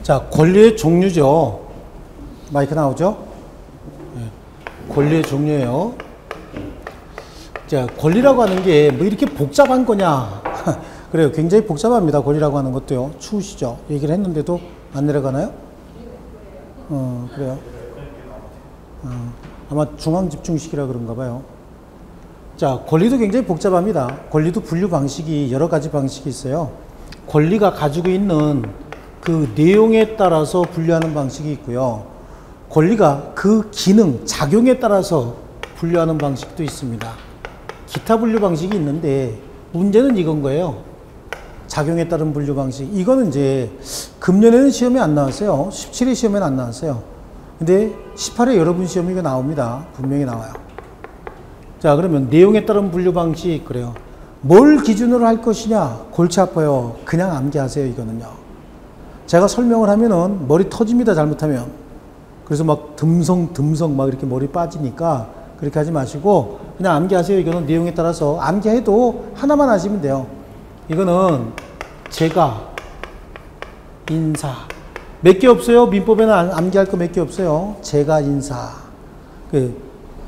자, 권리의 종류죠. 마이크 나오죠? 네. 권리의 종류예요. 자, 권리라고 하는 게 뭐 이렇게 복잡한 거냐? 그래요. 굉장히 복잡합니다. 권리라고 하는 것도요. 추우시죠? 얘기를 했는데도 안 내려가나요? 그래요. 아마 중앙 집중식이라 그런가 봐요. 자, 권리도 굉장히 복잡합니다. 권리도 분류 방식이 여러 가지 방식이 있어요. 권리가 가지고 있는 그 내용에 따라서 분류하는 방식이 있고요. 권리가 그 기능, 작용에 따라서 분류하는 방식도 있습니다. 기타 분류 방식이 있는데 문제는 이건 거예요. 작용에 따른 분류 방식. 이거는 이제 금년에는 시험에 안 나왔어요. 17회 시험에는 안 나왔어요. 근데 18회 여러분 시험에 이거 나옵니다. 분명히 나와요. 자, 그러면 내용에 따른 분류 방식. 그래요. 뭘 기준으로 할 것이냐? 골치 아파요. 그냥 암기하세요. 이거는요. 제가 설명을 하면은 머리 터집니다. 잘못하면. 그래서 막 듬성 막 이렇게 머리 빠지니까 그렇게 하지 마시고 그냥 암기하세요. 이거는 내용에 따라서 암기해도 하나만 하시면 돼요. 이거는 제가, 인사. 몇 개 없어요. 민법에는 암기할 거 몇 개 없어요. 제가, 인사.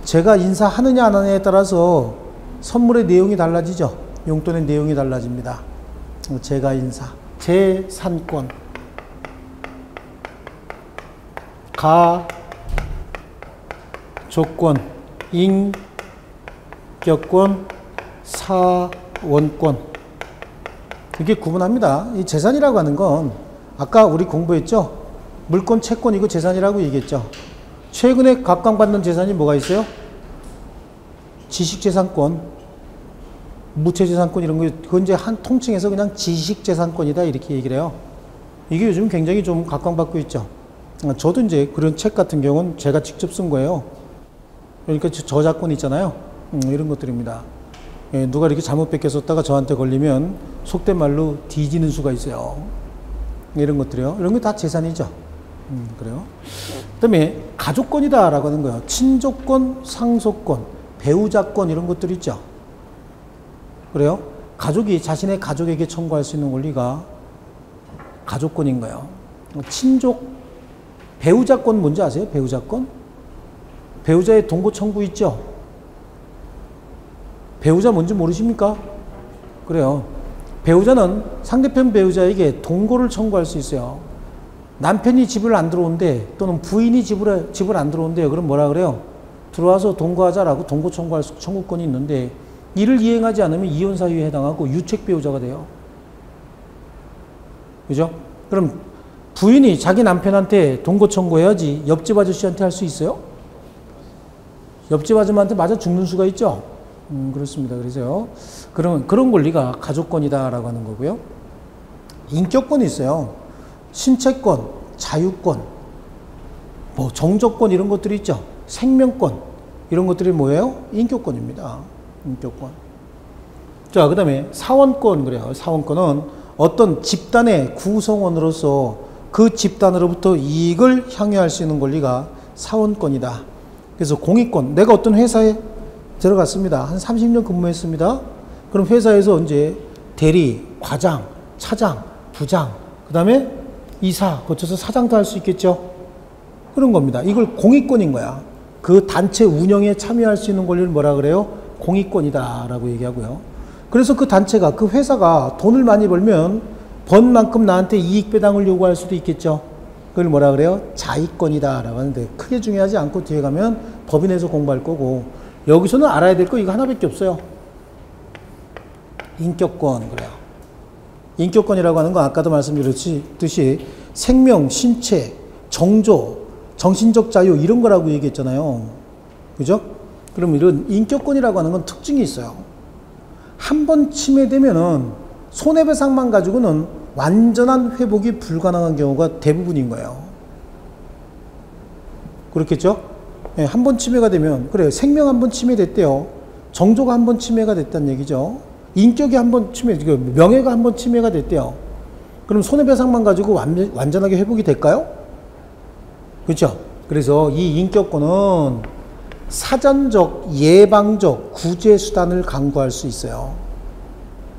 제가 인사하느냐 안 하느냐에 따라서 선물의 내용이 달라지죠. 용돈의 내용이 달라집니다. 제가, 인사. 재산권. 가족권, 인격권, 사원권. 이렇게 구분합니다. 이 재산이라고 하는 건 아까 우리 공부했죠? 물권, 채권 이거 재산이라고 얘기했죠. 최근에 각광받는 재산이 뭐가 있어요? 지식재산권, 무채재산권 이런 거, 그건 이제 한 통칭해서 그냥 지식재산권이다 이렇게 얘기를 해요. 이게 요즘 굉장히 좀 각광받고 있죠. 저도 이제 그런 책 같은 경우는 제가 직접 쓴 거예요. 그러니까 저작권 있잖아요. 이런 것들입니다. 예, 누가 이렇게 잘못 뺏겼었다가 저한테 걸리면 속된 말로 뒤지는 수가 있어요. 이런 것들이요. 이런 게 다 재산이죠. 그래요. 그 다음에 가족권이다라고 하는 거예요. 친족권, 상속권, 배우자권 이런 것들 있죠. 그래요. 가족이 자신의 가족에게 청구할 수 있는 권리가 가족권인 거예요. 친족, 배우자권 뭔지 아세요? 배우자권? 배우자의 동거 청구 있죠? 배우자 뭔지 모르십니까? 그래요. 배우자는 상대편 배우자에게 동거를 청구할 수 있어요. 남편이 집을 안 들어온대 또는 부인이 집을 안 들어온대요. 그럼 뭐라 그래요? 들어와서 동거하자라고 동거 청구할 청구권이 있는데 이를 이행하지 않으면 이혼 사유에 해당하고 유책 배우자가 돼요. 그죠? 그럼 부인이 자기 남편한테 동거 청구해야지 옆집 아저씨한테 할 수 있어요? 옆집 아줌마한테 맞아 죽는 수가 있죠? 그렇습니다. 그래서요. 그런 권리가 가족권이다라고 하는 거고요. 인격권이 있어요. 신체권, 자유권, 뭐 정적권 이런 것들이 있죠. 생명권 이런 것들이 뭐예요? 인격권입니다. 인격권. 자, 그 다음에 사원권 그래요. 사원권은 어떤 집단의 구성원으로서 그 집단으로부터 이익을 향유할 수 있는 권리가 사원권이다. 그래서 공익권. 내가 어떤 회사에 들어갔습니다. 한 30년 근무했습니다. 그럼 회사에서 이제 대리, 과장, 차장, 부장, 그 다음에 이사, 거쳐서 사장도 할 수 있겠죠. 그런 겁니다. 이걸 공익권인 거야. 그 단체 운영에 참여할 수 있는 권리를 뭐라 그래요? 공익권이다 라고 얘기하고요. 그래서 그 단체가, 그 회사가 돈을 많이 벌면 번 만큼 나한테 이익 배당을 요구할 수도 있겠죠. 그걸 뭐라 그래요? 자익권이다 라고 하는데 크게 중요하지 않고 뒤에 가면 법인에서 공부할 거고 여기서는 알아야 될 거 이거 하나밖에 없어요. 인격권 그래요. 인격권이라고 하는 건 아까도 말씀드렸듯이 생명, 신체, 정조, 정신적 자유 이런 거라고 얘기했잖아요. 그죠? 그럼 이런 인격권이라고 하는 건 특징이 있어요. 한 번 침해되면은 손해배상만 가지고는 완전한 회복이 불가능한 경우가 대부분인 거예요. 그렇겠죠? 네, 한 번 침해가 되면 그래요. 생명 한 번 침해됐대요. 정조가 한 번 침해가 됐다는 얘기죠. 인격이 한 번 명예가 한 번 침해가 됐대요. 그럼 손해배상만 가지고 완전하게 회복이 될까요? 그렇죠? 그래서 이 인격권은 사전적, 예방적 구제 수단을 강구할 수 있어요.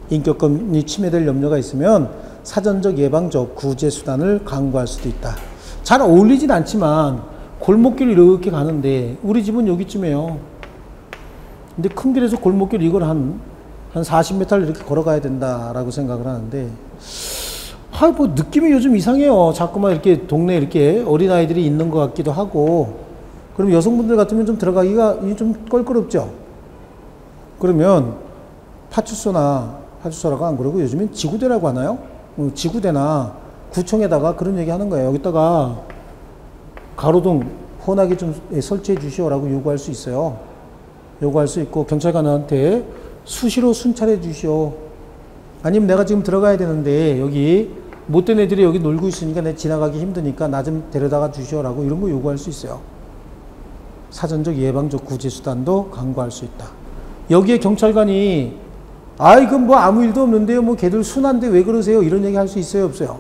인격권이 침해될 염려가 있으면 사전적 예방적 구제 수단을 강구할 수도 있다. 잘 어울리진 않지만 골목길 이렇게 가는데 우리 집은 여기쯤이에요. 근데 큰 길에서 골목길 이걸 한 40m를 이렇게 걸어가야 된다라고 생각을 하는데, 뭐 느낌이 요즘 이상해요. 자꾸만 이렇게 동네에 이렇게 어린아이들이 있는 것 같기도 하고, 그럼 여성분들 같으면 좀 들어가기가 좀 껄끄럽죠. 그러면 파출소라고 안 그러고 요즘엔 지구대라고 하나요? 지구대나 구청에다가 그런 얘기 하는 거예요. 여기다가 가로등 혼하게 좀 설치해 주시오라고 요구할 수 있어요. 요구할 수 있고, 경찰관한테 수시로 순찰해 주시오. 아니면 내가 지금 들어가야 되는데 여기 못된 애들이 여기 놀고 있으니까 내가 지나가기 힘드니까 나 좀 데려다가 주시오라고 이런 거 요구할 수 있어요. 사전적 예방적 구제 수단도 강구할 수 있다. 여기에 경찰관이 이건 뭐 아무 일도 없는데요, 뭐 걔들 순한데 왜 그러세요? 이런 얘기 할 수 있어요, 없어요?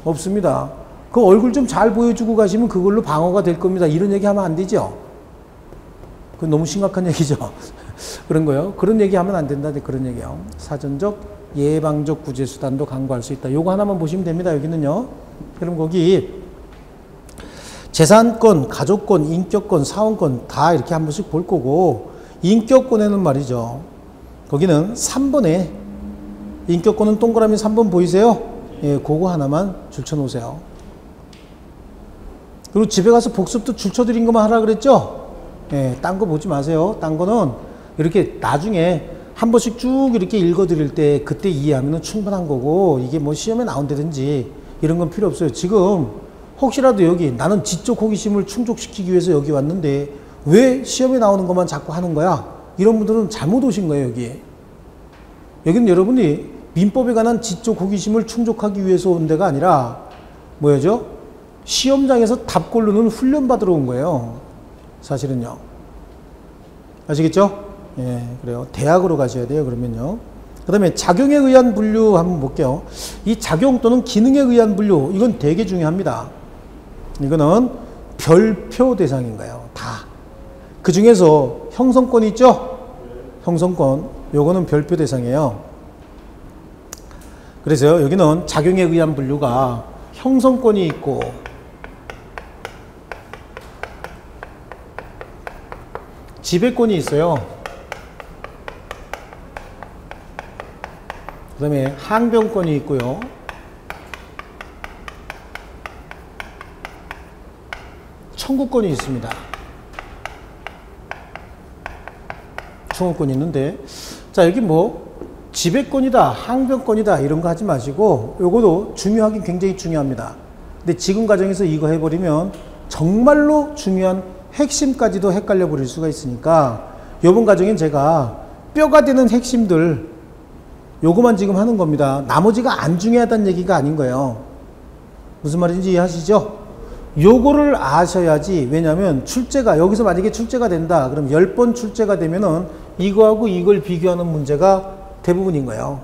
없습니다. 그 얼굴 좀 잘 보여주고 가시면 그걸로 방어가 될 겁니다. 이런 얘기 하면 안 되죠. 그건 너무 심각한 얘기죠. 그런 거요. 그런 얘기 하면 안 된다. 그런 얘기요. 사전적 예방적 구제 수단도 강구할 수 있다. 요거 하나만 보시면 됩니다. 여기는요. 그럼 거기 재산권, 가족권, 인격권, 사원권 다 이렇게 한 번씩 볼 거고, 인격권에는 말이죠. 거기는 3번에 인격권은 동그라미 3번 보이세요? 예, 그거 하나만 줄쳐 놓으세요. 그리고 집에 가서 복습도 줄쳐드린 것만 하라 그랬죠? 예, 딴 거 보지 마세요. 딴 거는 이렇게 나중에 한 번씩 쭉 이렇게 읽어드릴 때 그때 이해하면 충분한 거고, 이게 뭐 시험에 나온다든지 이런 건 필요 없어요. 지금 혹시라도 여기 나는 지적 호기심을 충족시키기 위해서 여기 왔는데 왜 시험에 나오는 것만 자꾸 하는 거야? 이런 분들은 잘못 오신 거예요. 여기는 여러분이 민법에 관한 지적 호기심을 충족하기 위해서 온 데가 아니라 뭐죠? 시험장에서 답 고르는 훈련 받으러 온 거예요. 사실은요. 아시겠죠? 예, 그래요. 대학으로 가셔야 돼요. 그러면요. 그 다음에 작용에 의한 분류 한번 볼게요. 이 작용 또는 기능에 의한 분류, 이건 되게 중요합니다. 이거는 별표 대상인 거예요. 다. 그 중에서 형성권이 있죠? 형성권. 요거는 별표 대상이에요. 그래서 여기는 작용에 의한 분류가 형성권이 있고, 지배권이 있어요. 그 다음에 항변권이 있고요. 청구권이 있습니다. 청구권이 있는데, 자, 여기 뭐 지배권이다, 항변권이다 이런 거 하지 마시고, 요거도 중요하긴 굉장히 중요합니다. 근데 지금 과정에서 이거 해버리면 정말로 중요한 핵심까지도 헷갈려 버릴 수가 있으니까, 요번 과정엔 제가 뼈가 되는 핵심들 요거만 지금 하는 겁니다. 나머지가 안 중요하다는 얘기가 아닌 거예요. 무슨 말인지 이해하시죠? 요거를 아셔야지. 왜냐하면 출제가 여기서 만약에 출제가 된다 그럼 10번 출제가 되면은 이거하고 이걸 비교하는 문제가 대부분인 거예요.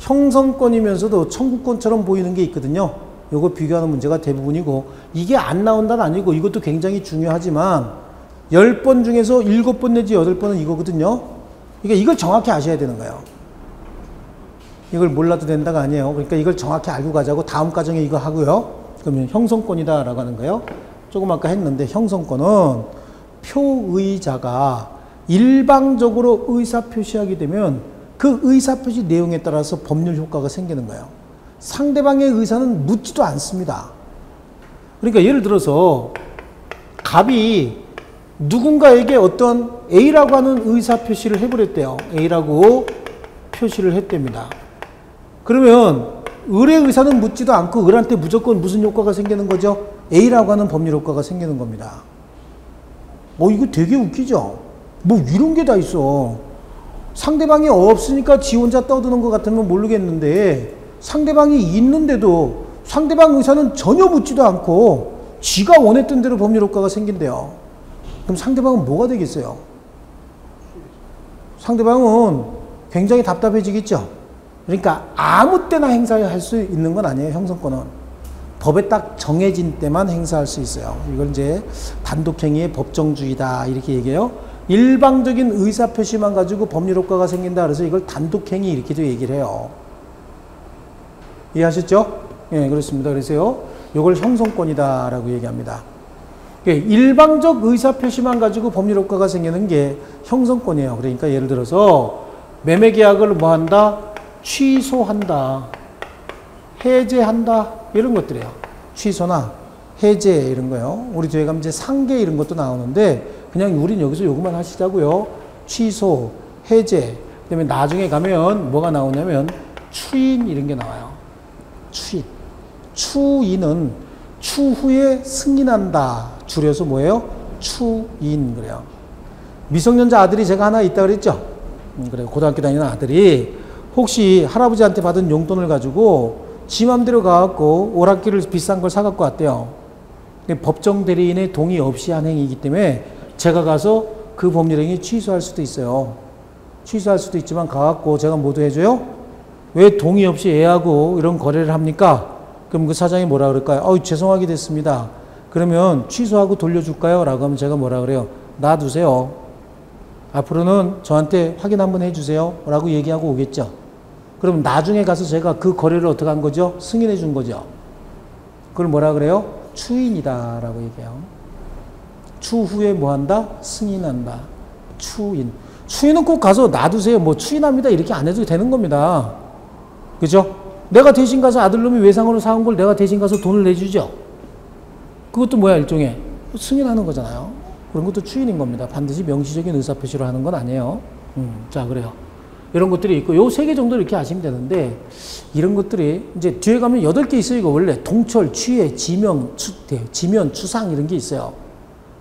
형성권이면서도 청구권처럼 보이는 게 있거든요. 요거 비교하는 문제가 대부분이고, 이게 안 나온다는 아니고 이것도 굉장히 중요하지만 10번 중에서 7번 내지 8번은 이거거든요. 그러니까 이걸 정확히 아셔야 되는 거예요. 이걸 몰라도 된다가 아니에요. 그러니까 이걸 정확히 알고 가자고. 다음 과정에 이거 하고요. 그러면 형성권이다 라고 하는 거예요. 조금 아까 했는데, 형성권은 표의자가 일방적으로 의사표시하게 되면 그 의사표시 내용에 따라서 법률 효과가 생기는 거예요. 상대방의 의사는 묻지도 않습니다. 그러니까 예를 들어서 갑이 누군가에게 어떤 A라고 하는 의사표시를 해버렸대요. A라고 표시를 했답니다. 그러면 을의 의사는 묻지도 않고 을한테 무조건 무슨 효과가 생기는 거죠? A라고 하는 법률 효과가 생기는 겁니다. 이거 되게 웃기죠? 뭐 이런 게 다 있어. 상대방이 없으니까 지 혼자 떠드는 것 같으면 모르겠는데, 상대방이 있는데도 상대방 의사는 전혀 묻지도 않고 지가 원했던 대로 법률 효과가 생긴대요. 그럼 상대방은 뭐가 되겠어요? 상대방은 굉장히 답답해지겠죠? 그러니까 아무 때나 행사할 수 있는 건 아니에요. 형성권은 법에 딱 정해진 때만 행사할 수 있어요. 이걸 이제 단독행위의 법정주의다 이렇게 얘기해요. 일방적인 의사표시만 가지고 법률 효과가 생긴다 그래서 이걸 단독행위 이렇게도 얘기를 해요. 이해하셨죠? 예, 그렇습니다. 그래서요, 요걸 형성권이다라고 얘기합니다. 예, 일방적 의사표시만 가지고 법률 효과가 생기는 게 형성권이에요. 그러니까 예를 들어서 매매계약을 뭐 한다? 취소한다. 해제한다. 이런 것들이에요. 취소나 해제 이런 거요. 우리 뒤에 가면 이제 상계 이런 것도 나오는데 그냥 우린 여기서 요것만 하시자고요. 취소, 해제. 그다음에 나중에 가면 뭐가 나오냐면 추인 이런 게 나와요. 추인. 추인은 추후에 승인한다. 줄여서 뭐예요? 추인 그래요. 미성년자 아들이 제가 하나 있다 그랬죠? 그래 고등학교 다니는 아들이 혹시 할아버지한테 받은 용돈을 가지고 지 맘대로 가갖고 오락기를 비싼 걸 사갖고 왔대요. 법정 대리인의 동의 없이 한 행위이기 때문에 제가 가서 그 법률행위 취소할 수도 있어요. 취소할 수도 있지만 가갖고 제가 모두 해줘요? 왜 동의 없이 애하고 이런 거래를 합니까? 그럼 그 사장이 뭐라 그럴까요? 죄송하게 됐습니다. 그러면 취소하고 돌려줄까요? 라고 하면 제가 뭐라 그래요? 놔두세요. 앞으로는 저한테 확인 한번 해주세요. 라고 얘기하고 오겠죠. 그럼 나중에 가서 제가 그 거래를 어떻게 한 거죠? 승인해 준 거죠. 그걸 뭐라 그래요? 추인이다. 라고 얘기해요. 추후에 뭐 한다? 승인한다. 추인. 추인은 꼭 가서 놔두세요. 뭐 추인합니다. 이렇게 안 해도 되는 겁니다. 그죠? 내가 대신 가서 아들놈이 외상으로 사온 걸 내가 대신 가서 돈을 내주죠. 그것도 뭐야 일종의 승인하는 거잖아요. 그런 것도 추인인 겁니다. 반드시 명시적인 의사표시로 하는 건 아니에요. 자 그래요. 이런 것들이 있고 요 3개 정도 이렇게 아시면 되는데 이런 것들이 이제 뒤에 가면 8개 있어요. 이거 원래 동철, 취해, 지명, 지면, 추상 이런 게 있어요.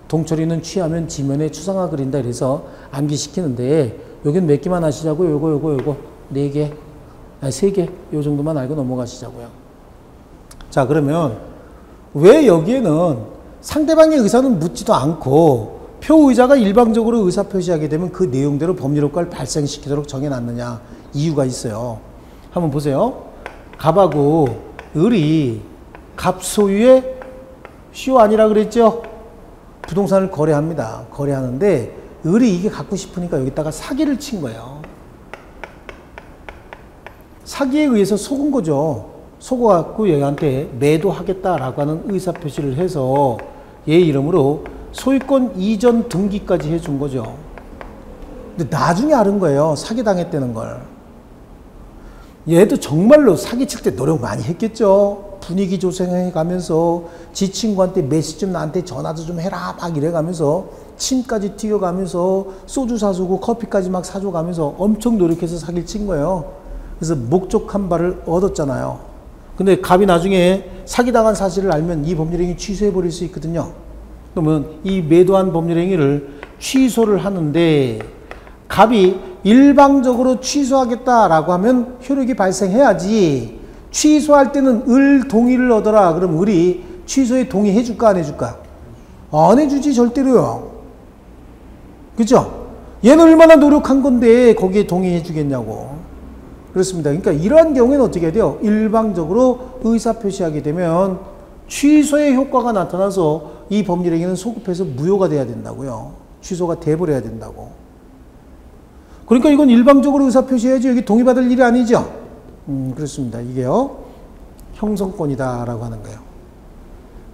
동철이는 취하면 지면에 추상화 그린다 그래서 암기시키는데 여긴 몇 개만 하시자고요. 요거 4개, 아니 3개 요 정도만 알고 넘어가시자고요. 자 그러면 왜 여기에는 상대방의 의사는 묻지도 않고 표의자가 일방적으로 의사 표시하게 되면 그 내용대로 법률 효과를 발생시키도록 정해놨느냐 이유가 있어요. 한번 보세요. 갑하고 을이 갑 소유의 시효 아니라 그랬죠? 부동산을 거래합니다. 거래하는데 을이 이게 갖고 싶으니까 여기다가 사기를 친 거예요. 사기에 의해서 속은 거죠. 속아갖고 얘한테 매도하겠다라고 하는 의사표시를 해서 얘 이름으로 소유권 이전 등기까지 해준 거죠. 근데 나중에 알은 거예요. 사기당했다는 걸. 얘도 정말로 사기칠 때 노력 많이 했겠죠. 분위기 조성해 가면서 지 친구한테 몇 시쯤 나한테 전화도 좀 해라 막 이래가면서 침까지 튀겨가면서 소주 사주고 커피까지 막 사줘가면서 엄청 노력해서 사기를 친 거예요. 그래서 목적한 바를 얻었잖아요. 근데 갑이 나중에 사기당한 사실을 알면 이 법률행위 취소해버릴 수 있거든요. 그러면 이 매도한 법률행위를 취소를 하는데 갑이 일방적으로 취소하겠다라고 하면 효력이 발생해야지. 취소할 때는 을 동의를 얻어라. 그럼 을이 취소에 동의해 줄까 안 해줄까? 안 해주지 절대로요. 그죠? 얘는 얼마나 노력한 건데 거기에 동의해 주겠냐고. 그렇습니다. 그러니까 이러한 경우에는 어떻게 해야 돼요? 일방적으로 의사표시하게 되면 취소의 효과가 나타나서 이 법률행위는 소급해서 무효가 돼야 된다고요. 취소가 돼버려야 된다고. 그러니까 이건 일방적으로 의사표시해야지 여기 동의받을 일이 아니죠. 그렇습니다. 이게요. 형성권이다라고 하는 거예요.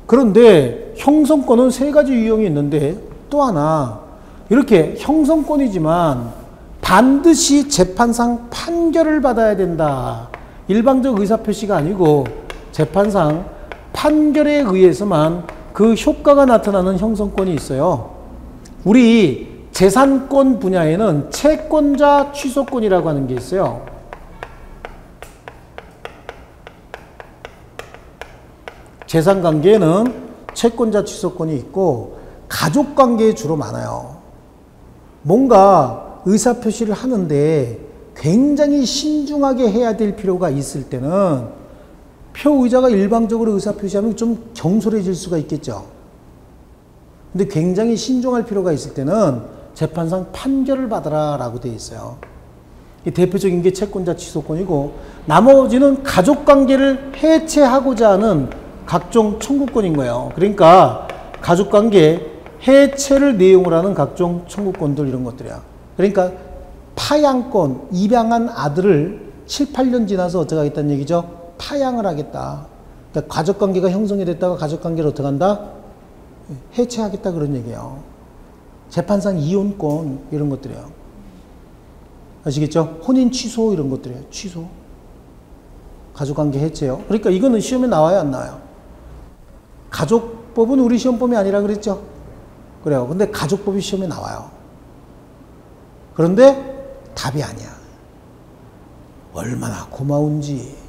그런데 형성권은 3가지 유형이 있는데 또 하나 이렇게 형성권이지만 반드시 재판상 판결을 받아야 된다. 일방적 의사표시가 아니고 재판상 판결에 의해서만 그 효과가 나타나는 형성권이 있어요. 우리 재산권 분야에는 채권자 취소권이라고 하는 게 있어요. 재산관계에는 채권자 취소권이 있고 가족관계에 주로 많아요. 뭔가 의사표시를 하는데 굉장히 신중하게 해야 될 필요가 있을 때는 표의자가 일방적으로 의사표시하면 좀 경솔해질 수가 있겠죠. 근데 굉장히 신중할 필요가 있을 때는 재판상 판결을 받아라 라고 되어 있어요. 이 대표적인 게 채권자 취소권이고 나머지는 가족관계를 해체하고자 하는 각종 청구권인 거예요. 그러니까 가족관계 해체를 내용으로 하는 각종 청구권들 이런 것들이야. 그러니까 파양권, 입양한 아들을 7, 8년 지나서 어떻게 하겠다는 얘기죠? 타양을 하겠다. 그러니까 가족관계가 형성이 됐다가 가족관계를 어떻게 한다? 해체하겠다 그런 얘기예요. 재판상 이혼권 이런 것들이에요. 아시겠죠? 혼인 취소 이런 것들이에요. 취소. 가족관계 해체요. 그러니까 이거는 시험에 나와요, 안 나와요? 가족법은 우리 시험법이 아니라 그랬죠? 그래요. 근데 가족법이 시험에 나와요. 그런데 답이 아니야. 얼마나 고마운지.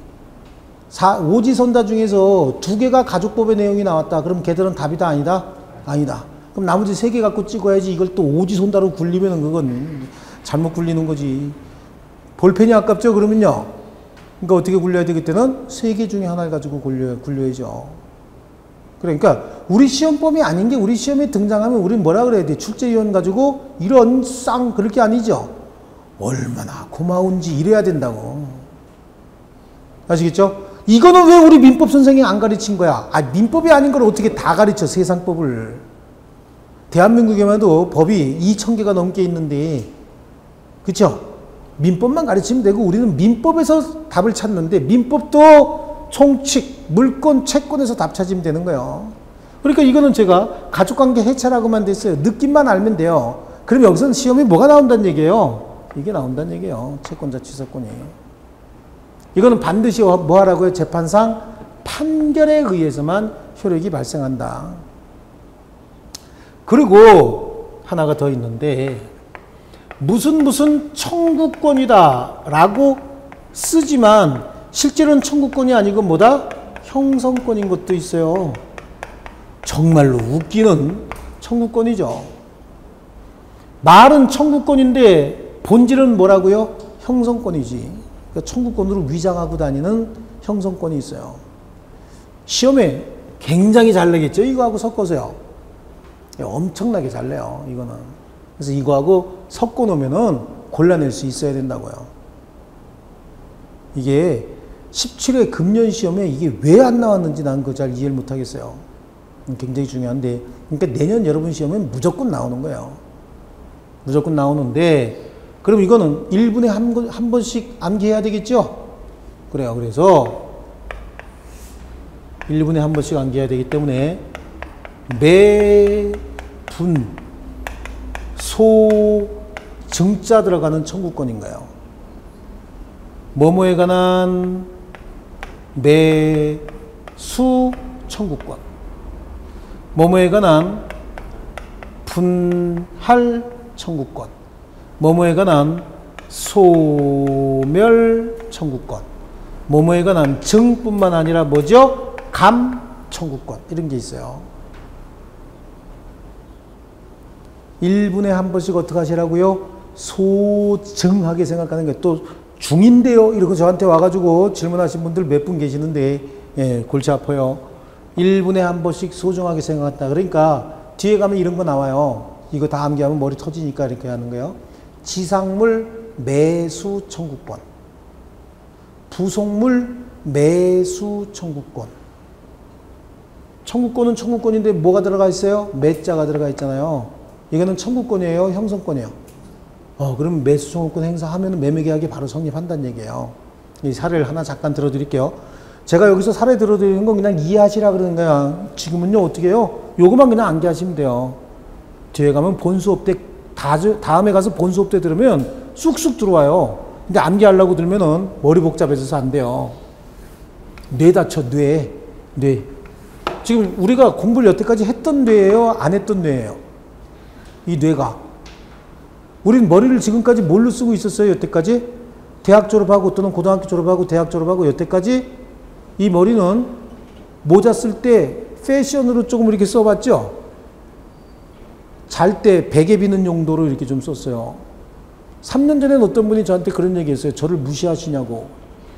오지선다 중에서 2개가 가족법의 내용이 나왔다. 그럼 걔들은 답이다, 아니다? 아니다. 그럼 나머지 3개 갖고 찍어야지. 이걸 또 오지손다로 굴리면 그건 잘못 굴리는 거지. 볼펜이 아깝죠? 그러면요. 그러니까 어떻게 굴려야 돼? 그때는 3개 중에 하나를 가지고 굴려야죠. 그러니까 우리 시험법이 아닌 게 우리 시험에 등장하면 우리는 뭐라 그래야 돼? 출제위원 가지고 이런 그럴 게 아니죠. 얼마나 고마운지 이래야 된다고. 아시겠죠? 이거는 왜 우리 민법 선생이 안 가르친 거야? 민법이 아닌 걸 어떻게 다 가르쳐, 세상법을. 대한민국에만 해도 법이 2,000개가 넘게 있는데, 그쵸? 민법만 가르치면 되고, 우리는 민법에서 답을 찾는데, 민법도 총칙, 물권, 채권에서 답 찾으면 되는 거예요. 그러니까 이거는 제가 가족관계 해체라고만 됐어요. 느낌만 알면 돼요. 그럼 여기서는 시험에 뭐가 나온다는 얘기예요? 이게 나온다는 얘기예요. 채권자 취소권이. 이거는 반드시 뭐 하라고요? 재판상 판결에 의해서만 효력이 발생한다. 그리고 하나가 더 있는데, 무슨 청구권이다 라고 쓰지만 실제로는 청구권이 아니고 뭐다? 형성권인 것도 있어요. 정말로 웃기는 청구권이죠. 말은 청구권인데 본질은 뭐라고요? 형성권이지. 그러니까 청구권으로 위장하고 다니는 형성권이 있어요. 시험에 굉장히 잘 내겠죠? 이거하고 섞어서요. 엄청나게 잘 내요, 이거는. 그래서 이거하고 섞어 놓으면은 골라낼 수 있어야 된다고요. 이게 17회 금년 시험에 이게 왜 안 나왔는지 난 그거 잘 이해를 못 하겠어요. 굉장히 중요한데, 그러니까 내년 여러분 시험엔 무조건 나오는 거예요. 무조건 나오는데, 그럼 이거는 1분에 한 번씩 암기해야 되겠죠? 그래요. 그래서 1분에 한 번씩 암기해야 되기 때문에 매, 분, 소, 증자 들어가는 청구권인가요? 뭐뭐에 관한 매, 수, 청구권. 뭐뭐에 관한 분할 청구권. 뭐뭐에 관한 소멸 청구권. 뭐뭐에 관한 증뿐만 아니라 뭐죠? 감 청구권. 이런 게 있어요. 1분에 한 번씩 어떻게 하시라고요? 소증하게 생각하는 게 또 중인데요. 이러고 저한테 와가지고 질문하신 분들 몇 분 계시는데, 예, 골치 아파요. 1분에 한 번씩 소중하게 생각한다. 그러니까 뒤에 가면 이런 거 나와요. 이거 다 암기하면 머리 터지니까 이렇게 하는 거예요. 지상물 매수 청구권. 부속물 매수 청구권. 청구권은 청구권인데 뭐가 들어가 있어요? 매자가 들어가 있잖아요. 이거는 청구권이에요? 형성권이에요? 그럼 매수 청구권 행사하면 매매계약이 바로 성립한다는 얘기예요. 이 사례를 하나 잠깐 들어드릴게요. 제가 여기서 사례 들어드리는 건 그냥 이해하시라 그러는 거야. 지금은요, 어떻게 해요? 요거만 그냥 암기하시면 돼요. 뒤에 가면 본수업 때, 다음에 가서 본수업 때 들으면 쑥쑥 들어와요. 근데 암기하려고 들면은 머리 복잡해져서 안 돼요. 뇌 다쳐, 뇌. 지금 우리가 공부를 여태까지 했던 뇌예요? 안 했던 뇌예요? 이 뇌가. 우린 머리를 지금까지 뭘로 쓰고 있었어요, 여태까지? 대학 졸업하고 또는 고등학교 졸업하고 대학 졸업하고 여태까지 이 머리는 모자 쓸 때 패션으로 조금 이렇게 써봤죠? 잘 때 베개 비는 용도로 이렇게 좀 썼어요. 3년 전에는 어떤 분이 저한테 그런 얘기 했어요. 저를 무시하시냐고.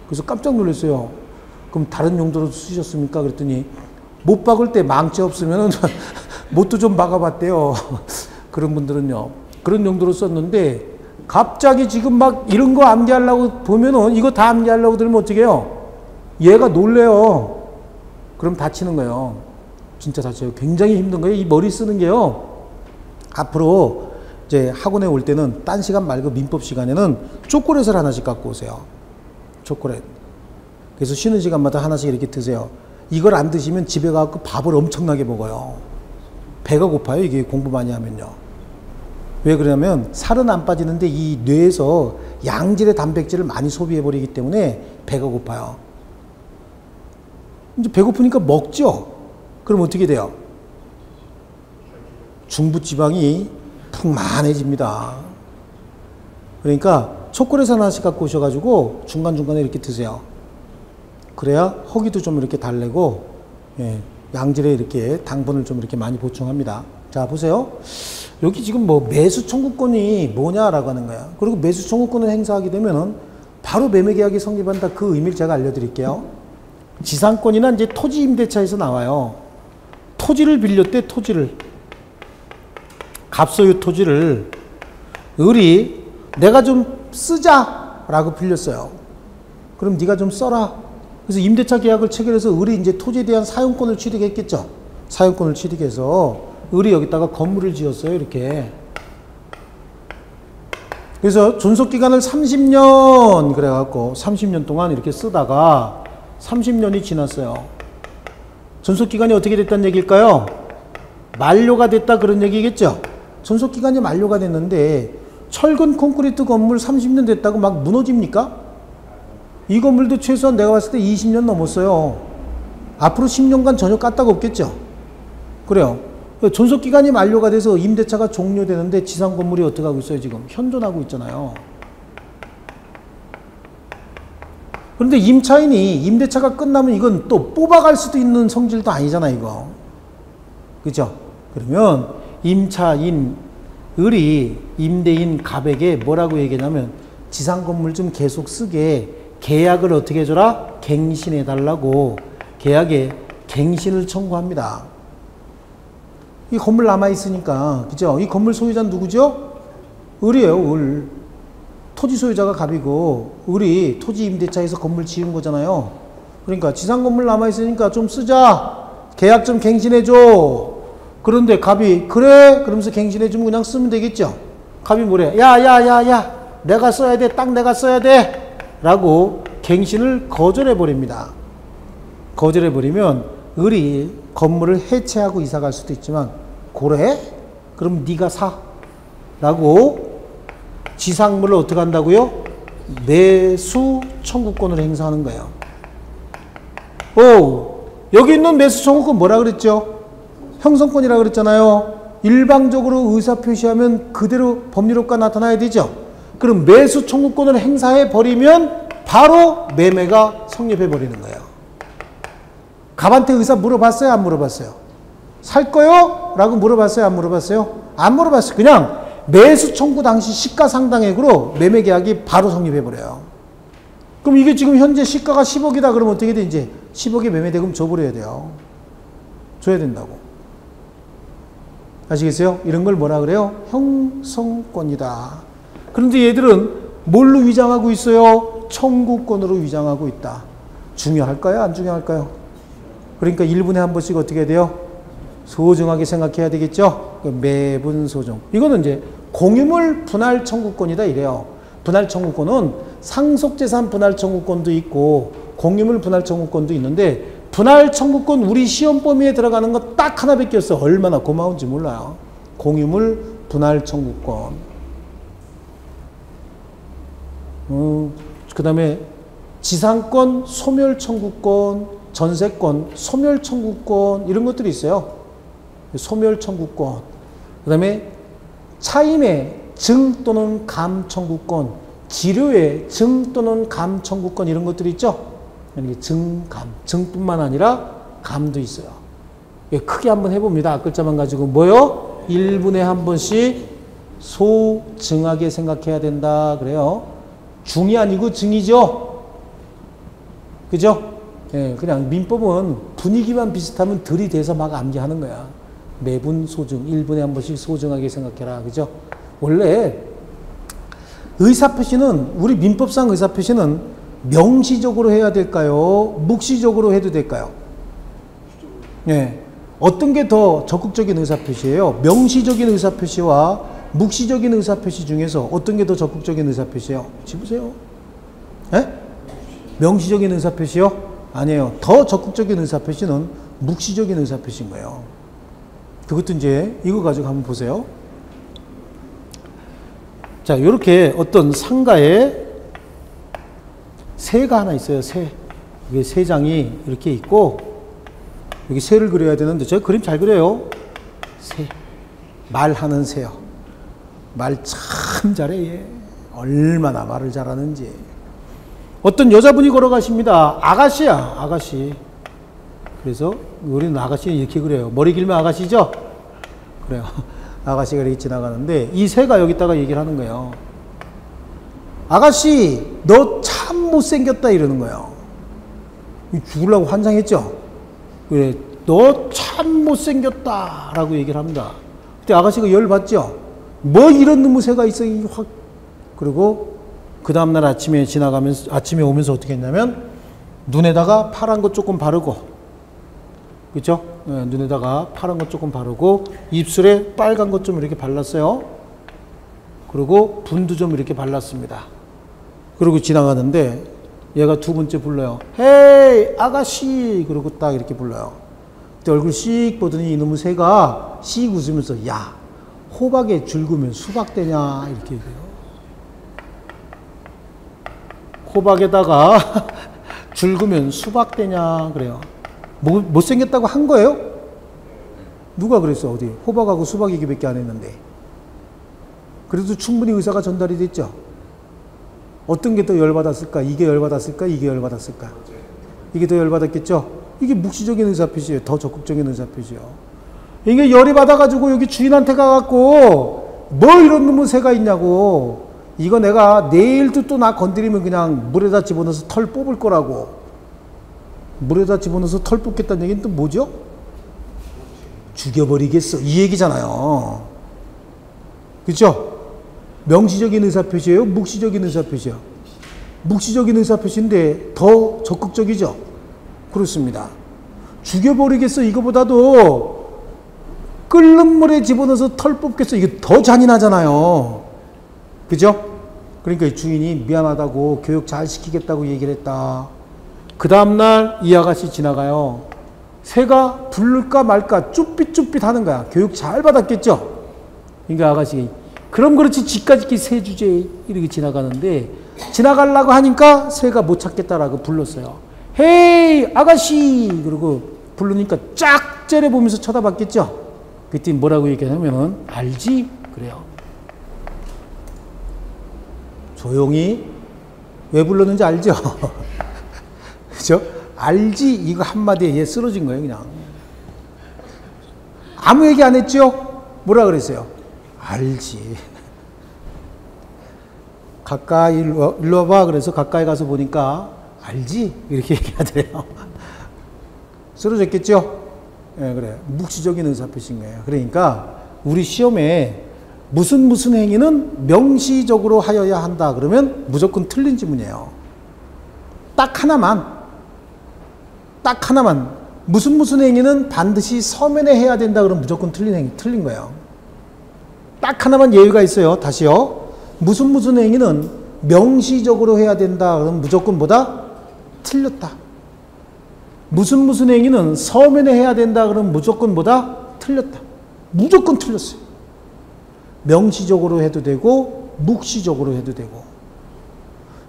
그래서 깜짝 놀랐어요. 그럼 다른 용도로 쓰셨습니까? 그랬더니 못 박을 때 망치 없으면 못도 좀 박아봤대요. 그런 분들은요. 그런 용도로 썼는데 갑자기 지금 막 이런 거 암기하려고 보면은 이거 다 암기하려고 들으면 어떻게 해요? 얘가 놀래요. 그럼 다치는 거예요. 진짜 다쳐요. 굉장히 힘든 거예요. 이 머리 쓰는 게요. 앞으로 이제 학원에 올 때는 딴 시간 말고 민법 시간에는 초콜릿을 하나씩 갖고 오세요. 초콜릿. 그래서 쉬는 시간마다 하나씩 이렇게 드세요. 이걸 안 드시면 집에 가서 밥을 엄청나게 먹어요. 배가 고파요. 이게 공부 많이 하면요. 왜 그러냐면 살은 안 빠지는데 이 뇌에서 양질의 단백질을 많이 소비해버리기 때문에 배가 고파요. 이제 배고프니까 먹죠. 그럼 어떻게 돼요? 중부지방이 풍만해집니다. 그러니까 초콜릿 하나씩 갖고 오셔가지고 중간중간에 이렇게 드세요. 그래야 허기도 좀 이렇게 달래고, 예, 양질의 이렇게 당분을 좀 이렇게 많이 보충합니다. 자, 보세요. 여기 지금 뭐 매수 청구권이 뭐냐라고 하는 거야. 그리고 매수 청구권을 행사하게 되면은 바로 매매 계약이 성립한다. 그 의미를 제가 알려드릴게요. 지상권이나 이제 토지 임대차에서 나와요. 토지를 빌렸대, 토지를. 갑소유 토지를 을이 내가 좀 쓰자라고 빌렸어요. 그럼 네가 좀 써라. 그래서 임대차 계약을 체결해서 을이 이제 토지에 대한 사용권을 취득했겠죠. 사용권을 취득해서 을이 여기다가 건물을 지었어요. 이렇게. 그래서 존속기간을 30년 그래갖고 30년 동안 이렇게 쓰다가 30년이 지났어요. 존속기간이 어떻게 됐다는 얘기일까요? 만료가 됐다 그런 얘기겠죠. 존속기간이 만료가 됐는데 철근 콘크리트 건물 30년 됐다고 막 무너집니까? 이 건물도 최소한 내가 봤을 때 20년 넘었어요. 앞으로 10년간 전혀 까딱 없겠죠. 그래요. 존속기간이 만료가 돼서 임대차가 종료되는데 지상 건물이 어떻게 하고 있어요? 지금 현존하고 있잖아요. 그런데 임차인이 임대차가 끝나면 이건 또 뽑아갈 수도 있는 성질도 아니잖아 이거. 그죠? 그러면 임차인 을이 임대인 갑에게 뭐라고 얘기하냐면 지상 건물 좀 계속 쓰게 계약을 어떻게 해줘라? 갱신해 달라고 계약에 갱신을 청구합니다. 이 건물 남아있으니까, 그죠? 이 건물 소유자는 누구죠? 을이에요, 을. 토지 소유자가 갑이고, 을이 토지 임대차에서 건물 지은 거잖아요. 그러니까 지상 건물 남아있으니까 좀 쓰자. 계약 좀 갱신해줘. 그런데 갑이, 그래? 그러면서 갱신해주면 그냥 쓰면 되겠죠? 갑이 뭐래? 야. 내가 써야 돼. 딱 내가 써야 돼. 라고 갱신을 거절해버립니다. 거절해버리면 을이 건물을 해체하고 이사갈 수도 있지만 그래? 그럼 네가 사 라고 지상물을 어떻게 한다고요? 매수 청구권을 행사하는 거예요. 여기 있는 매수 청구권 뭐라 그랬죠? 형성권이라 그랬잖아요. 일방적으로 의사표시하면 그대로 법률효과 나타나야 되죠. 그럼 매수 청구권을 행사해 버리면 바로 매매가 성립해 버리는 거예요. 갑한테 의사 물어봤어요? 안 물어봤어요? 살 거요? 라고 물어봤어요? 안 물어봤어요? 안 물어봤어요. 그냥 매수 청구 당시 시가 상당액으로 매매 계약이 바로 성립해 버려요. 그럼 이게 지금 현재 시가가 10억이다 그러면 어떻게 돼? 이제 10억의 매매 대금 줘버려야 돼요. 줘야 된다고. 아시겠어요? 이런 걸 뭐라 그래요? 형성권이다. 그런데 얘들은 뭘로 위장하고 있어요? 청구권으로 위장하고 있다. 중요할까요? 안 중요할까요? 그러니까 1분에 한 번씩 어떻게 돼요? 소중하게 생각해야 되겠죠? 매분 소중. 이거는 이제 공유물 분할 청구권이다 이래요. 분할 청구권은 상속재산 분할 청구권도 있고 공유물 분할 청구권도 있는데 분할 청구권 우리 시험 범위에 들어가는 거 딱 하나밖에 없어. 얼마나 고마운지 몰라요. 공유물 분할 청구권. 그 다음에 지상권 소멸 청구권, 전세권 소멸 청구권 이런 것들이 있어요. 소멸 청구권. 그 다음에 차임의 증 또는 감 청구권, 지료의 증 또는 감 청구권 이런 것들이 있죠. 증, 감, 증뿐만 아니라 감도 있어요. 크게 한번 해봅니다. 앞글자만 가지고 뭐요? 1분에 한 번씩 소증하게 생각해야 된다 그래요. 중이 아니고 증이죠. 그죠? 예, 그냥 민법은 분위기만 비슷하면 들이대서 막 암기하는 거야. 매분 소증, 1분에 한 번씩 소증하게 생각해라. 그죠? 원래 의사표시는, 우리 민법상 의사표시는 명시적으로 해야 될까요? 묵시적으로 해도 될까요? 예. 어떤 게 더 적극적인 의사표시예요? 명시적인 의사표시와 묵시적인 의사표시 중에서 어떤 게 더 적극적인 의사표시예요? 집으세요. 예? 명시적인 의사표시요? 아니에요. 더 적극적인 의사표시는 묵시적인 의사표시인 거예요. 그것도 이제 이거 가지고 한번 보세요. 자, 이렇게 어떤 상가에 새가 하나 있어요. 새. 이게 새 장이 이렇게 있고 여기 새를 그려야 되는데 제가 그림 잘 그려요. 새. 말하는 새요. 말 참 잘해 얘. 얼마나 말을 잘하는지. 어떤 여자분이 걸어가십니다. 아가씨야, 아가씨. 그래서 우리는 아가씨는 이렇게 그래요. 머리 길면 아가씨죠? 그래요. 아가씨가 이렇게 지나가는데 이 새가 여기다가 얘기를 하는 거예요. 아가씨, 너 참 못생겼다 이러는 거예요. 죽으려고 환장했죠? 그래, 너 참 못생겼다 라고 얘기를 합니다. 그때 아가씨가 열받죠? 뭐 이런 놈의 새가 있어, 확. 그리고 그 다음날 아침에 지나가면서, 아침에 오면서 어떻게 했냐면 눈에다가 파란 거 조금 바르고, 그죠? 네, 눈에다가 파란 거 조금 바르고 입술에 빨간 것 좀 이렇게 발랐어요. 그리고 분도 좀 이렇게 발랐습니다. 그리고 지나가는데 얘가 두 번째 불러요. 헤이 아가씨. 그리고 딱 이렇게 불러요. 그때 얼굴 씩 보더니 이놈의 새가 씩 웃으면서 야, 호박에 줄구면 수박 되냐 이렇게 얘기해요. 호박에다가 줄구면 수박 되냐 그래요. 못생겼다고 한 거예요? 누가 그랬어? 어디? 호박하고 수박 얘기밖에 안 했는데. 그래도 충분히 의사가 전달이 됐죠. 어떤 게 더 열받았을까? 이게 열받았을까? 이게 열받았을까? 이게 더 열받았겠죠? 이게 묵시적인 의사표시예요. 더 적극적인 의사표시요. 이게 열이 받아가지고 여기 주인한테 가갖고 뭐 이런 놈의 새가 있냐고. 이거 내가 내일도 또 나 건드리면 그냥 물에다 집어넣어서 털 뽑을 거라고. 물에다 집어넣어서 털 뽑겠다는 얘기는 또 뭐죠? 죽여버리겠어. 이 얘기잖아요. 그렇죠? 명시적인 의사표시예요? 묵시적인 의사표시요? 묵시적인 의사표시인데 더 적극적이죠? 그렇습니다. 죽여버리겠어. 이거보다도 끓는 물에 집어넣어서 털 뽑겠어. 이게 더 잔인하잖아요. 그죠? 그러니까 주인이 미안하다고 교육 잘 시키겠다고 얘기를 했다. 그 다음날 이 아가씨 지나가요. 새가 부를까 말까 쭈삣쭈삣 하는 거야. 교육 잘 받았겠죠? 그러니까 아가씨 그럼 그렇지 지까짓기 새 주제에 이렇게 지나가는데 지나가려고 하니까 새가 못 찾겠다라고 불렀어요. 헤이 아가씨. 그리고 부르니까 쫙 째려보면서 쳐다봤겠죠? 그때 뭐라고 얘기하냐면은 알지? 그래요. 조용히 왜 불렀는지 알죠? 그죠? 알지? 이거 한마디에 얘 쓰러진 거예요, 그냥. 아무 얘기 안 했죠? 뭐라 그랬어요? 알지. 가까이 일로 와봐. 그래서 가까이 가서 보니까 알지? 이렇게 얘기하더래요. 쓰러졌겠죠? 예, 그래. 묵시적인 의사표시인 거예요. 그러니까 우리 시험에 무슨 행위는 명시적으로 하여야 한다. 그러면 무조건 틀린 지문이에요. 딱 하나만. 무슨 행위는 반드시 서면에 해야 된다. 그러면 무조건 틀린 거예요. 딱 하나만 예외가 있어요. 다시요. 무슨 행위는 명시적으로 해야 된다. 그러면 무조건 뭐다? 틀렸다. 무슨 행위는 서면에 해야 된다. 그러면 무조건 뭐다? 틀렸다. 무조건 틀렸어요. 명시적으로 해도 되고 묵시적으로 해도 되고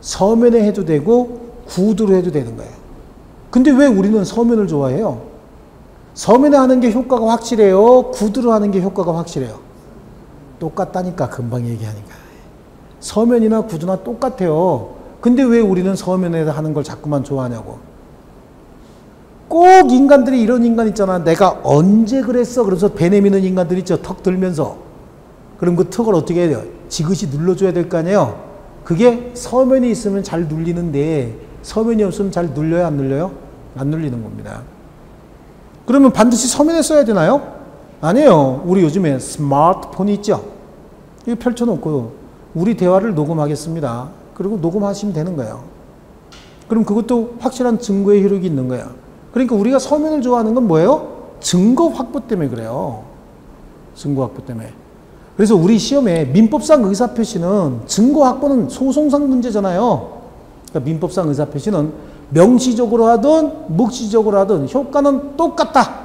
서면에 해도 되고 구두로 해도 되는 거예요. 근데 왜 우리는 서면을 좋아해요? 서면에 하는 게 효과가 확실해요? 구두로 하는 게 효과가 확실해요? 똑같다니까. 금방 얘기하니까. 서면이나 구두나 똑같아요. 근데 왜 우리는 서면에 하는 걸 자꾸만 좋아하냐고. 꼭 인간들이 이런 인간 있잖아. 내가 언제 그랬어? 그래서 배 내미는 인간들 있죠. 턱 들면서. 그럼 그 턱을 어떻게 해야 돼요? 지그시 눌러줘야 될 거 아니에요? 그게 서면이 있으면 잘 눌리는데 서면이 없으면 잘 눌려요? 안 눌려요? 안 눌리는 겁니다. 그러면 반드시 서면에 써야 되나요? 아니에요. 우리 요즘에 스마트폰이 있죠? 이거 펼쳐놓고 우리 대화를 녹음하겠습니다. 그리고 녹음하시면 되는 거예요. 그럼 그것도 확실한 증거의 효력이 있는 거예요. 그러니까 우리가 서면을 좋아하는 건 뭐예요? 증거 확보 때문에 그래요. 증거 확보 때문에. 그래서 우리 시험에 민법상 의사표시는 증거 확보는 소송상 문제잖아요. 그러니까 민법상 의사표시는 명시적으로 하든 묵시적으로 하든 효과는 똑같다.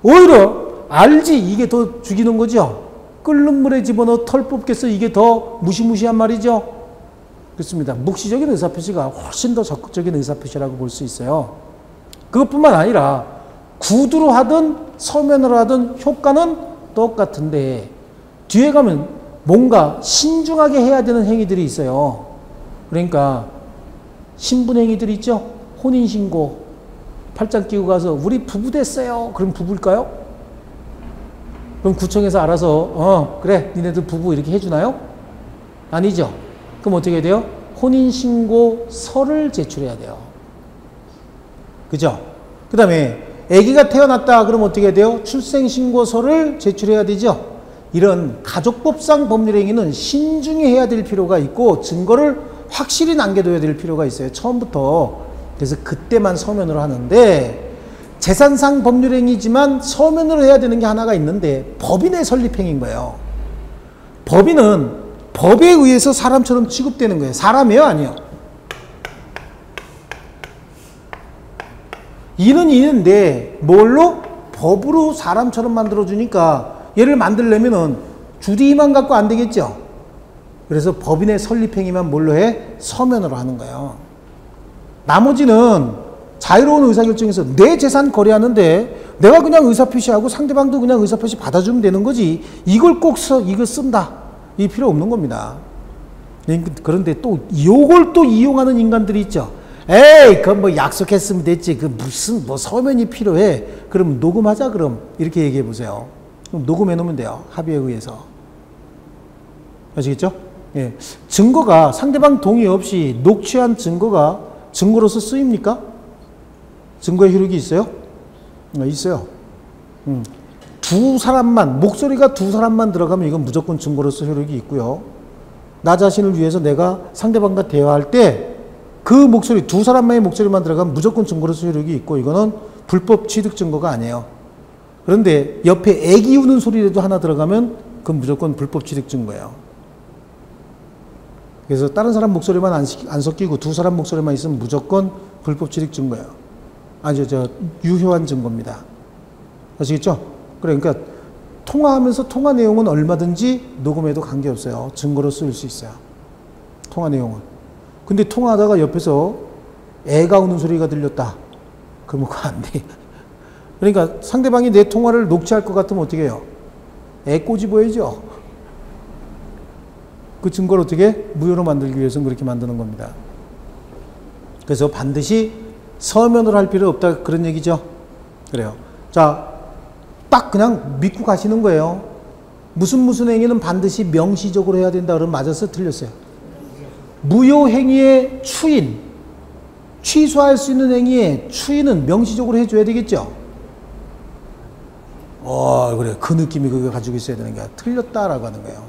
오히려 알지 이게 더 죽이는 거죠. 끓는 물에 집어넣어 털 뽑겠어 이게 더 무시무시한 말이죠. 그렇습니다. 묵시적인 의사표시가 훨씬 더 적극적인 의사표시라고 볼 수 있어요. 그것뿐만 아니라 구두로 하든 서면으로 하든 효과는 똑같은데 뒤에 가면 뭔가 신중하게 해야 되는 행위들이 있어요. 그러니까 신분행위들 있죠. 혼인신고 팔짱 끼고 가서 우리 부부 됐어요. 그럼 부부일까요? 그럼 구청에서 알아서 그래 니네들 부부 이렇게 해주나요? 아니죠. 그럼 어떻게 해야 돼요? 혼인신고서를 제출해야 돼요. 그죠? 그 다음에 아기가 태어났다 그러면 어떻게 해야 돼요? 출생신고서를 제출해야 되죠. 이런 가족법상 법률행위는 신중히 해야 될 필요가 있고 증거를 확실히 남겨둬야 될 필요가 있어요. 처음부터. 그래서 그때만 서면으로 하는데 재산상 법률행위지만 서면으로 해야 되는 게 하나가 있는데 법인의 설립행위인 거예요. 법인은 법에 의해서 사람처럼 취급되는 거예요. 사람이에요? 아니요? 이는 이는데 뭘로? 법으로 사람처럼 만들어주니까 얘를 만들려면은 주디만 갖고 안 되겠죠? 그래서 법인의 설립행위만 뭘로 해? 서면으로 하는 거예요. 나머지는 자유로운 의사결정에서 내 재산 거래하는데 내가 그냥 의사표시하고 상대방도 그냥 의사표시 받아주면 되는 거지 이걸 꼭 이거 쓴다. 이 필요 없는 겁니다. 그런데 또 이걸 또 이용하는 인간들이 있죠. 에이, 그건 뭐 약속했으면 됐지. 그 무슨 뭐 서면이 필요해. 그럼 녹음하자 그럼. 이렇게 얘기해 보세요. 그럼 녹음해 놓으면 돼요. 합의에 의해서. 아시겠죠? 예. 증거가 상대방 동의 없이 녹취한 증거가 증거로서 쓰입니까? 증거의 효력이 있어요? 있어요. 두 사람만, 목소리가 두 사람만 들어가면 이건 무조건 증거로서 효력이 있고요. 나 자신을 위해서 내가 상대방과 대화할 때 그 목소리, 두 사람만의 목소리만 들어가면 무조건 증거로서 효력이 있고 이거는 불법 취득 증거가 아니에요. 그런데 옆에 애기 우는 소리라도 하나 들어가면 그건 무조건 불법 취득 증거예요. 그래서 다른 사람 목소리만 안 섞이고 두 사람 목소리만 있으면 무조건 불법 취득 증거예요. 유효한 증거입니다. 아시겠죠? 그러니까 통화하면서 통화 내용은 얼마든지 녹음해도 관계없어요. 증거로 쓰일 수 있어요. 통화 내용은. 근데 통화하다가 옆에서 애가 우는 소리가 들렸다. 그러면 그거 안 돼. 그러니까 상대방이 내 통화를 녹취할 것 같으면 어떻게 해요? 애 꼬집어야죠. 그 증거를 어떻게? 무효로 만들기 위해서는 그렇게 만드는 겁니다. 그래서 반드시 서면으로 할 필요 없다. 그런 얘기죠. 그래요. 자, 딱 그냥 믿고 가시는 거예요. 무슨 행위는 반드시 명시적으로 해야 된다. 그러면 맞았어요? 틀렸어요? 무효행위의 추인, 취소할 수 있는 행위의 추인은 명시적으로 해줘야 되겠죠? 그래. 그 느낌이 그거 가지고 있어야 되는 거야. 틀렸다라고 하는 거예요.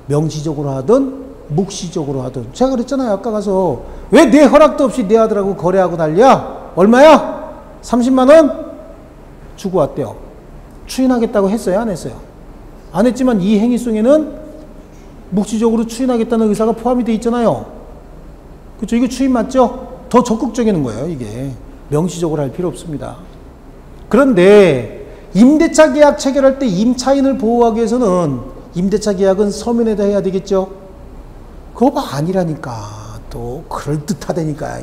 명시적으로 하든, 묵시적으로 하든. 제가 그랬잖아요. 아까 가서. 왜 내 허락도 없이 내 아들하고 거래하고 난리야? 얼마야? 30만원? 주고 왔대요. 추인하겠다고 했어요? 안 했어요? 안 했지만 이 행위 속에는 묵시적으로 추인하겠다는 의사가 포함이 되어 있잖아요. 그렇죠? 이거 추인 맞죠? 더 적극적인 거예요. 이게 명시적으로 할 필요 없습니다. 그런데 임대차 계약 체결할 때 임차인을 보호하기 위해서는 임대차 계약은 서면에다 해야 되겠죠? 그거 아니라니까. 또 그럴듯하다니까.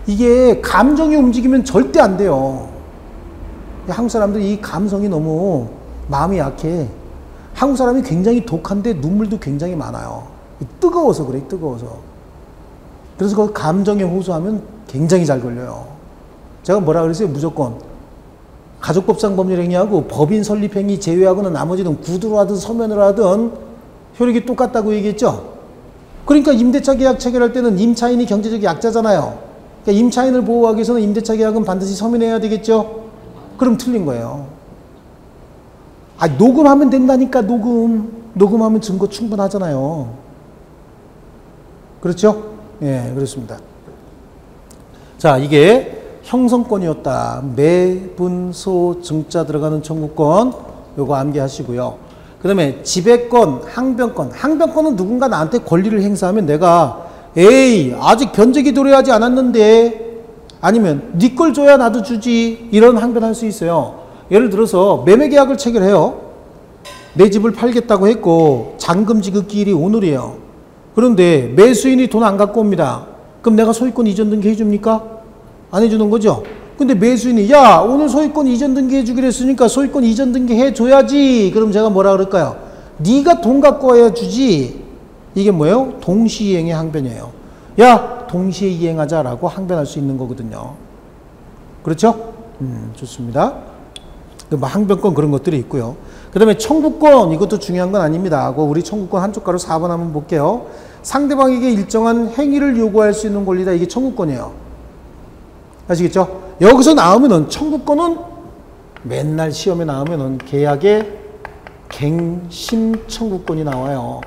이게 감정이 움직이면 절대 안 돼요. 한국 사람들이 이 감성이 너무 마음이 약해. 한국 사람이 굉장히 독한데 눈물도 굉장히 많아요. 뜨거워서 그래, 뜨거워서. 그래서 그 감정에 호소하면 굉장히 잘 걸려요. 제가 뭐라 그랬어요? 무조건. 가족법상 법률행위하고 법인 설립행위 제외하고는 나머지는 구두로 하든 서면으로 하든 효력이 똑같다고 얘기했죠? 그러니까 임대차 계약 체결할 때는 임차인이 경제적 약자잖아요. 그러니까 임차인을 보호하기 위해서는 임대차 계약은 반드시 서면해야 되겠죠? 그럼 틀린 거예요. 녹음하면 된다니까, 녹음하면 증거 충분하잖아요. 그렇죠? 예, 그렇습니다. 자, 이게 형성권이었다. 매분소 증자 들어가는 청구권, 요거 암기하시고요. 그 다음에 지배권, 항변권. 항변권은 누군가 나한테 권리를 행사하면 내가 에이, 아직 변제기 도래하지 않았는데, 아니면 네 걸 줘야 나도 주지, 이런 항변할 수 있어요. 예를 들어서 매매계약을 체결해요. 내 집을 팔겠다고 했고 잔금 지급기일이 오늘이에요. 그런데 매수인이 돈 안 갖고 옵니다. 그럼 내가 소유권 이전 등기 해줍니까? 안 해주는 거죠. 근데 매수인이 야, 오늘 소유권 이전 등기 해주기로 했으니까 소유권 이전 등기 해줘야지. 그럼 제가 뭐라 그럴까요? 네가 돈 갖고 와야 주지. 이게 뭐예요? 동시이행의 항변이에요. 야, 동시에 이행하자라고 항변할 수 있는 거거든요. 그렇죠? 좋습니다. 항변권 그런 것들이 있고요. 그 다음에 청구권, 이것도 중요한 건 아닙니다. 우리 청구권 한쪽 가로 4번 한번 볼게요. 상대방에게 일정한 행위를 요구할 수 있는 권리다. 이게 청구권이에요. 아시겠죠? 여기서 나오면은 청구권은 맨날 시험에 나오면은 계약의 갱신 청구권이 나와요.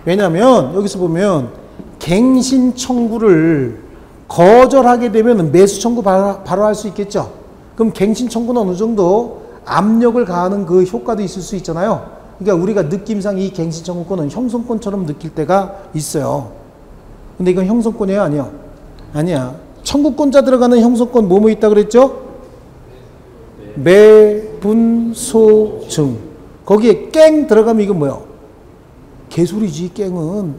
왜냐하면 여기서 보면 갱신 청구를 거절하게 되면 매수 청구 바로 할 수 있겠죠. 그럼 갱신 청구는 어느 정도 압력을 가하는 그 효과도 있을 수 있잖아요. 그러니까 우리가 느낌상 이 갱신 청구권은 형성권처럼 느낄 때가 있어요. 근데 이건 형성권이에요? 아니요? 아니야. 청구권자 들어가는 형성권 뭐뭐 있다 그랬죠? 매분소증. 거기에 깽 들어가면 이건 뭐예요? 개소리지, 깽은.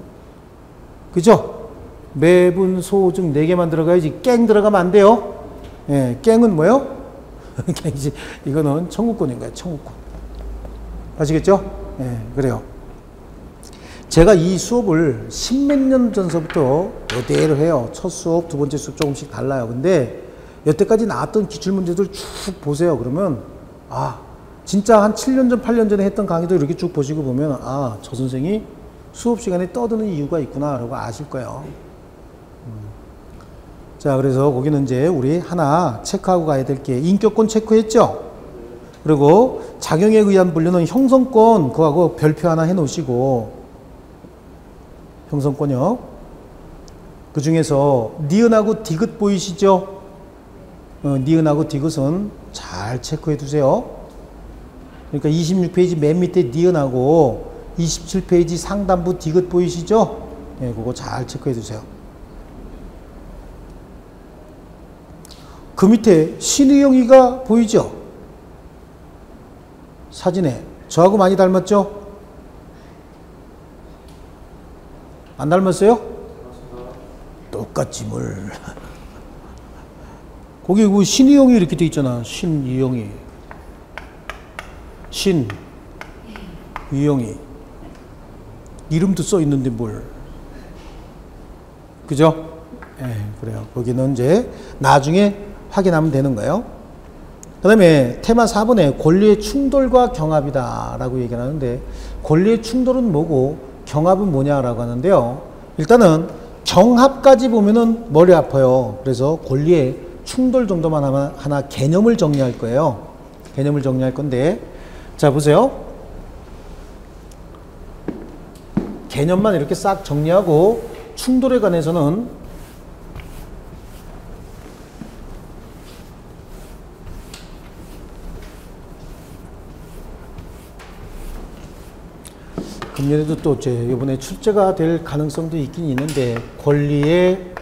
그죠? 매분소증 4개만 들어가야지. 깽 들어가면 안 돼요. 예, 깽은 뭐예요? 이거는 청구권인 거예요. 청구권. 아시겠죠? 예, 그래요. 제가 이 수업을 10몇 년 전서부터 이대로 해요. 첫 수업, 두 번째 수업 조금씩 달라요. 근데 여태까지 나왔던 기출문제들 쭉 보세요. 그러면 진짜 한 7년 전, 8년 전에 했던 강의도 이렇게 쭉 보시고 보면 저 선생이 수업 시간에 떠드는 이유가 있구나 라고 아실 거예요. 자, 그래서 거기는 이제 우리 하나 체크하고 가야 될 게 인격권 체크했죠? 그리고 작용에 의한 분류는 형성권, 그거하고 별표 하나 해 놓으시고, 형성권이요. 그 중에서 니은하고 디귿 보이시죠? 니은하고 디귿은 잘 체크해 두세요. 그러니까 26페이지 맨 밑에 니은하고 27페이지 상단부 디귿 보이시죠? 네, 그거 잘 체크해 두세요. 그 밑에 신의영이가 보이죠? 사진에. 저하고 많이 닮았죠? 안 닮았어요? 똑같지 뭘. 거기 그 신의영이 이렇게 돼 있잖아. 신의영이. 신의영이. 이름도 써 있는데 뭘. 그죠? 예, 그래요. 거기는 이제 나중에 확인하면 되는 거예요. 그 다음에 테마 4번에 권리의 충돌과 경합이다 라고 얘기를 하는데, 권리의 충돌은 뭐고 경합은 뭐냐라고 하는데요. 일단은 경합까지 보면은 머리 아파요. 그래서 권리의 충돌 정도만 하나 개념을 정리할 거예요. 개념을 정리할 건데, 자 보세요. 개념만 이렇게 싹 정리하고 충돌에 관해서는 금년에도 또 이번에 출제가 될 가능성도 있긴 있는데, 권리의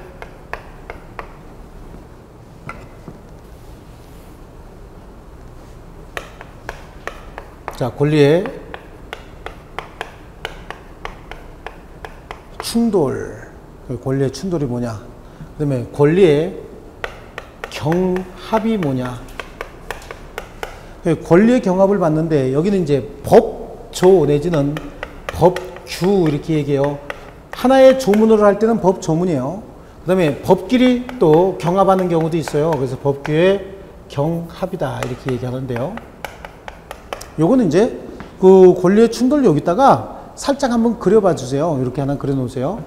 충돌. 권리의 충돌이 뭐냐? 그 다음에 권리의 경합이 뭐냐? 권리의 경합을 봤는데, 여기는 이제 법조 내지는 법규 이렇게 얘기해요. 하나의 조문을 할 때는 법조문이에요. 그 다음에 법끼리 또 경합하는 경우도 있어요. 그래서 법규의 경합이다 이렇게 얘기하는데요. 요거는 이제 그 권리의 충돌 여기다가 살짝 한번 그려봐 주세요. 이렇게 하나 그려 놓으세요.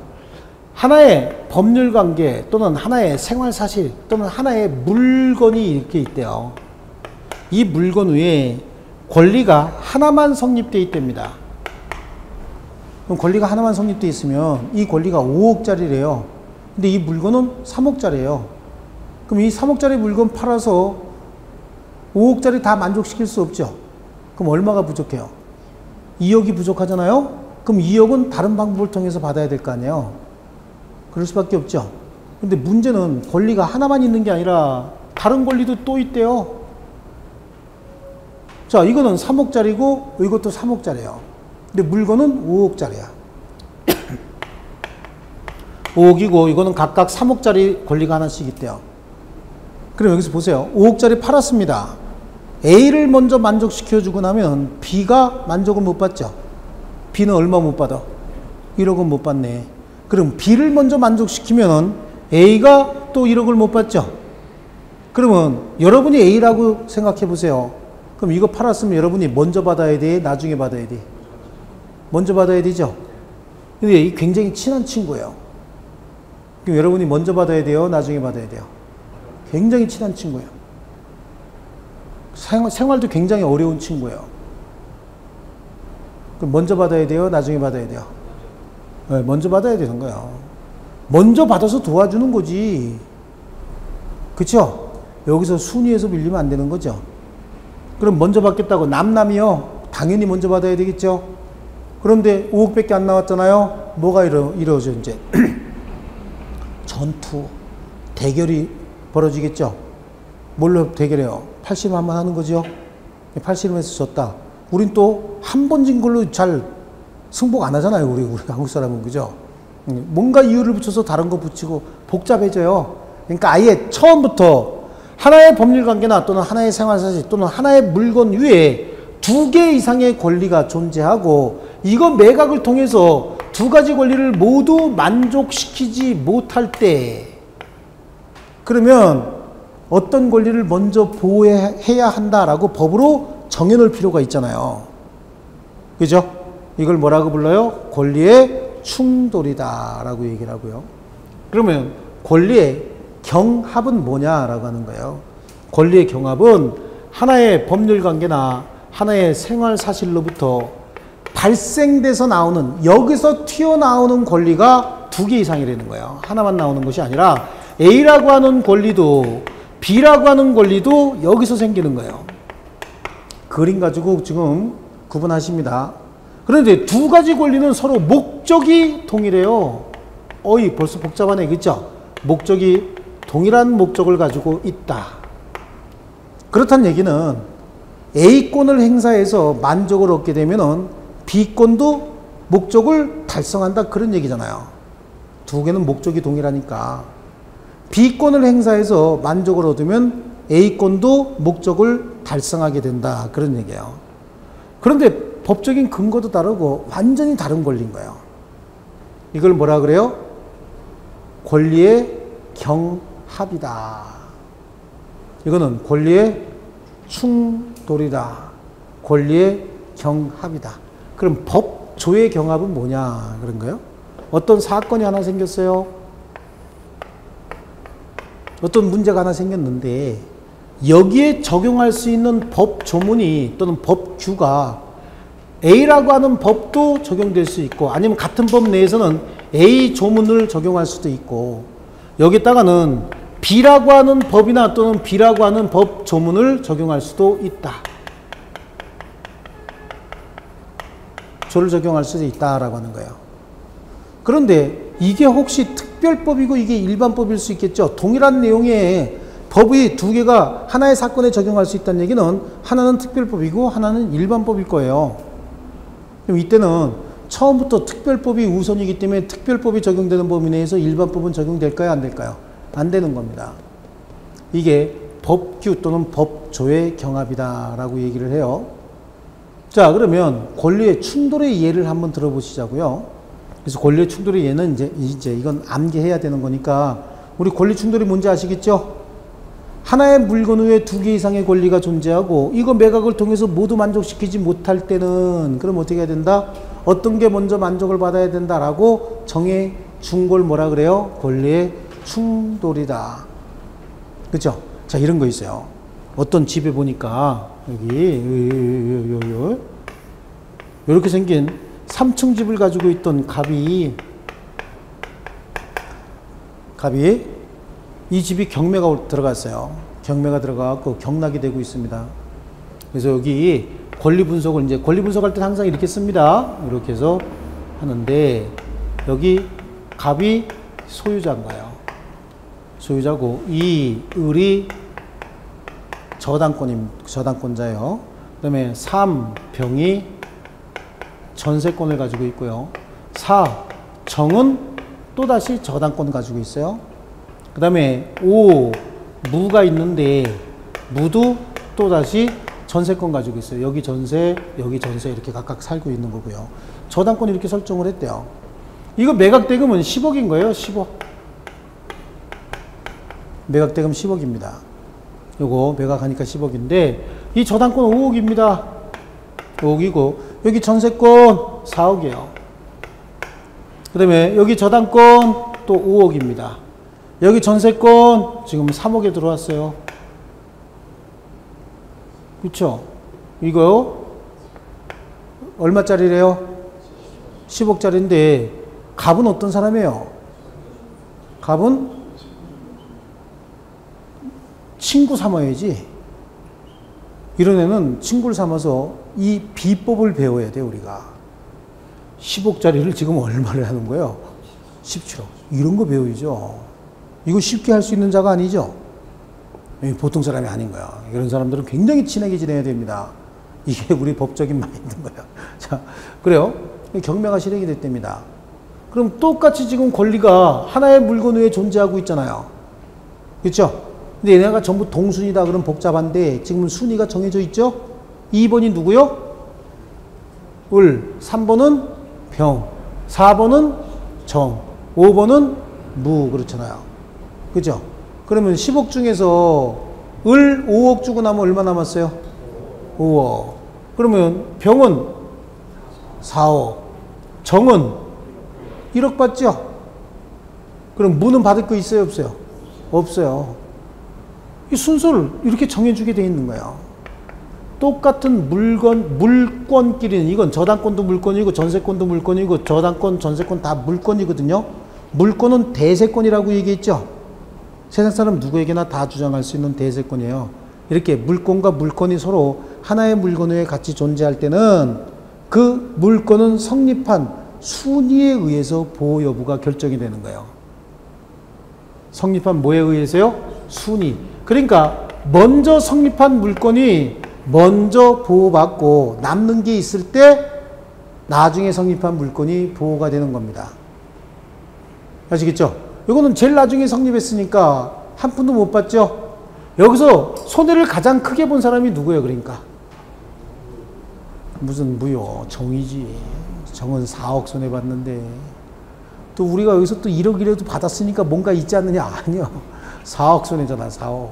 하나의 법률 관계 또는 하나의 생활 사실 또는 하나의 물건이 이렇게 있대요. 이 물건 위에 권리가 하나만 성립되어 있답니다. 그럼 권리가 하나만 성립되어 있으면 이 권리가 5억짜리래요. 근데 이 물건은 3억짜리예요. 그럼 이 3억짜리 물건 팔아서 5억짜리 다 만족시킬 수 없죠. 그럼 얼마가 부족해요? 2억이 부족하잖아요. 그럼 2억은 다른 방법을 통해서 받아야 될 거 아니에요. 그럴 수밖에 없죠. 근데 문제는 권리가 하나만 있는 게 아니라 다른 권리도 또 있대요. 자, 이거는 3억짜리고 이것도 3억짜리예요. 근데 물건은 5억짜리야. 5억이고 이거는 각각 3억짜리 권리가 하나씩 있대요. 그럼 여기서 보세요. 5억짜리 팔았습니다. A를 먼저 만족시켜주고 나면 B가 만족을 못 받죠. B는 얼마 못 받아? 1억은 못 받네. 그럼 B를 먼저 만족시키면 A가 또 1억을 못 받죠. 그러면 여러분이 A라고 생각해 보세요. 그럼 이거 팔았으면 여러분이 먼저 받아야 돼? 나중에 받아야 돼? 먼저 받아야 되죠. 근데 이 굉장히 친한 친구예요. 그럼 여러분이 먼저 받아야 돼요? 나중에 받아야 돼요? 굉장히 친한 친구예요. 생활도 굉장히 어려운 친구예요. 그럼 먼저 받아야 돼요? 나중에 받아야 돼요? 네, 먼저 받아야 되는 거예요. 먼저 받아서 도와주는 거지. 그쵸? 여기서 순위에서 밀리면 안 되는 거죠. 그럼 먼저 받겠다고 남이요? 당연히 먼저 받아야 되겠죠? 그런데 5억밖에 안 나왔잖아요? 뭐가 이루어져, 이제? 전투, 대결이 벌어지겠죠? 뭘로 대결해요? 팔씨름만 하는 거죠? 팔씨름에서 졌다. 우린 또 한 번 진 걸로 잘 승복 안 하잖아요. 우리 한국 사람은. 그죠? 뭔가 이유를 붙여서 다른 거 붙이고 복잡해져요. 그러니까 아예 처음부터 하나의 법률관계나 또는 하나의 생활사실 또는 하나의 물건 위에 2개 이상의 권리가 존재하고 이거 매각을 통해서 2가지 권리를 모두 만족시키지 못할 때 그러면 어떤 권리를 먼저 보호해야 한다라고 법으로 정해놓을 필요가 있잖아요. 그죠? 이걸 뭐라고 불러요? 권리의 충돌이다라고 얘기를 하고요. 그러면 권리의 경합은 뭐냐라고 하는 거예요. 권리의 경합은 하나의 법률관계나 하나의 생활사실로부터 발생돼서 나오는 여기서 튀어나오는 권리가 2개 이상이라는 거예요. 하나만 나오는 것이 아니라 A라고 하는 권리도 B라고 하는 권리도 여기서 생기는 거예요. 그림 가지고 지금 구분하십니다. 그런데 2가지 권리는 서로 목적이 동일해요. 어이 벌써 복잡하네. 그렇죠? 목적이 동일한 목적을 가지고 있다. 그렇다는 얘기는 A권을 행사해서 만족을 얻게 되면 B권도 목적을 달성한다. 그런 얘기잖아요. 2개는 목적이 동일하니까. B권을 행사해서 만족을 얻으면 A권도 목적을 달성하게 된다. 그런 얘기예요. 그런데 법적인 근거도 다르고 완전히 다른 권리인 거예요. 이걸 뭐라 그래요? 권리의 경합이다. 이거는 권리의 충돌이다. 권리의 경합이다. 그럼 법조의 경합은 뭐냐 그런 거예요? 어떤 사건이 하나 생겼어요. 어떤 문제가 하나 생겼는데 여기에 적용할 수 있는 법 조문이 또는 법규가 A라고 하는 법도 적용될 수 있고 아니면 같은 법 내에서는 A 조문을 적용할 수도 있고 여기다가는 B라고 하는 법이나 또는 B라고 하는 법 조문을 적용할 수도 있다. 조를 적용할 수도 있다라고 하는 거예요. 그런데 이게 혹시 특별법이고 이게 일반법일 수 있겠죠. 동일한 내용의 법이 2개가 하나의 사건에 적용할 수 있다는 얘기는 하나는 특별법이고 하나는 일반법일 거예요. 그럼 이때는 처음부터 특별법이 우선이기 때문에 특별법이 적용되는 범위 내에서 일반법은 적용될까요? 안 될까요? 안 되는 겁니다. 이게 법규 또는 법조의 경합이다라고 얘기를 해요. 자, 그러면 권리의 충돌의 예를 한번 들어보시자고요. 그래서 권리의 충돌의 예는 이제 이건 암기해야 되는 거니까 우리 권리 충돌이 뭔지 아시겠죠? 하나의 물건 외에 2개 이상의 권리가 존재하고 이거 매각을 통해서 모두 만족시키지 못할 때는 그럼 어떻게 해야 된다? 어떤 게 먼저 만족을 받아야 된다라고 정해 준 걸 뭐라 그래요? 권리의 충돌이다. 그렇죠? 자, 이런 거 있어요. 어떤 집에 보니까 여기 이렇게 생긴 3층 집을 가지고 있던 갑이 이 집이 경매가 들어갔어요. 경매가 들어가고 경락이 되고 있습니다. 그래서 여기 권리 분석을 이제 권리 분석할 때 항상 이렇게 씁니다. 이렇게 해서 하는데 여기 갑이 소유자인가요? 소유자고, 이 을이 저당권자예요. 그 다음에 3, 병이 전세권을 가지고 있고요. 4, 정은 또다시 저당권 가지고 있어요. 그 다음에 5, 무가 있는데 무도 또다시 전세권 가지고 있어요. 여기 전세 이렇게 각각 살고 있는 거고요. 저당권 이렇게 설정을 했대요. 이거 매각대금은 10억인 거예요. 10억. 매각대금 10억입니다. 요거 매각하니까 10억인데 이 저당권 5억입니다. 5억이고 여기 전세권 4억이에요. 그 다음에 여기 저당권 또 5억입니다. 여기 전세권 지금 3억에 들어왔어요. 그쵸? 이거 얼마짜리래요? 10억짜리인데 갑은 어떤 사람이에요? 갑은 친구 삼아야지. 이런 애는 친구를 삼아서 이 비법을 배워야 돼 우리가. 10억짜리를 지금 얼마를 하는 거예요? 17억. 이런 거 배우죠. 이거 쉽게 할 수 있는 자가 아니죠. 보통 사람이 아닌 거야. 이런 사람들은 굉장히 친하게 지내야 됩니다. 이게 우리 법적인 마인드인 거야. 자, 그래요. 경매가 실행이 됐답니다. 그럼 똑같이 지금 권리가 하나의 물건 위에 존재하고 있잖아요. 그렇죠? 근데 얘네가 전부 동순이다 그럼 복잡한데 지금은 순위가 정해져 있죠? 2번이 누구요? 을, 3번은 병, 4번은 정, 5번은 무 그렇잖아요. 그죠? 그러면 10억 중에서 을 5억 주고 나면 얼마 남았어요? 5억. 그러면 병은 4억, 정은 1억 받죠? 그럼 무는 받을 거 있어요? 없어요? 없어요. 이 순서를 이렇게 정해주게 돼 있는 거예요. 똑같은 물건끼리는 이건 저당권도 물건이고 전세권도 물건이고 저당권, 전세권 다 물건이거든요. 물건은 대세권이라고 얘기했죠. 세상 사람 누구에게나 다 주장할 수 있는 대세권이에요. 이렇게 물건과 물건이 서로 하나의 물건 위에 같이 존재할 때는 그 물건은 성립한 순위에 의해서 보호 여부가 결정이 되는 거예요. 성립한 뭐에 의해서요? 순위. 그러니까 먼저 성립한 물건이 먼저 보호받고 남는 게 있을 때 나중에 성립한 물건이 보호가 되는 겁니다. 아시겠죠? 이거는 제일 나중에 성립했으니까 한 푼도 못 받죠? 여기서 손해를 가장 크게 본 사람이 누구예요? 그러니까 무슨 무요? 정이지. 정은 4억 손해봤는데 또 우리가 여기서 또 1억이라도 받았으니까 뭔가 있지 않느냐? 아니요. 4억 손해잖아. 4억.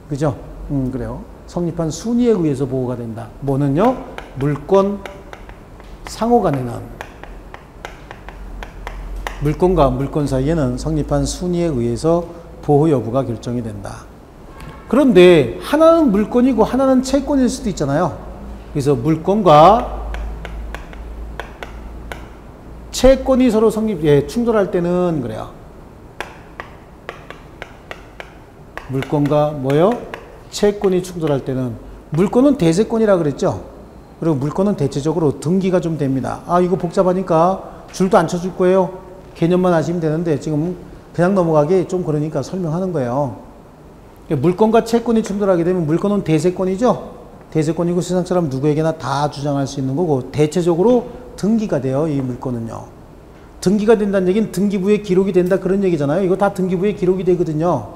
그죠? 그래요. 성립한 순위에 의해서 보호가 된다. 뭐는요? 물건 상호간에는 물건과 물건 사이에는 성립한 순위에 의해서 보호 여부가 결정이 된다. 그런데 하나는 물건이고 하나는 채권일 수도 있잖아요. 그래서 물건과 채권이 서로 충돌할 때는 그래요. 물건과 뭐요? 채권이 충돌할 때는 물건은 대세권이라 그랬죠. 그리고 물건은 대체적으로 등기가 좀 됩니다. 아, 이거 복잡하니까 줄도 안 쳐줄 거예요. 개념만 아시면 되는데 지금 그냥 넘어가기 좀 그러니까 설명하는 거예요. 물건과 채권이 충돌하게 되면 물건은 대세권이죠. 대세권이고 세상 사람 누구에게나 다 주장할 수 있는 거고 대체적으로 등기가 돼요. 이 물건은요. 등기가 된다는 얘기는 등기부에 기록이 된다 그런 얘기잖아요. 이거 다 등기부에 기록이 되거든요.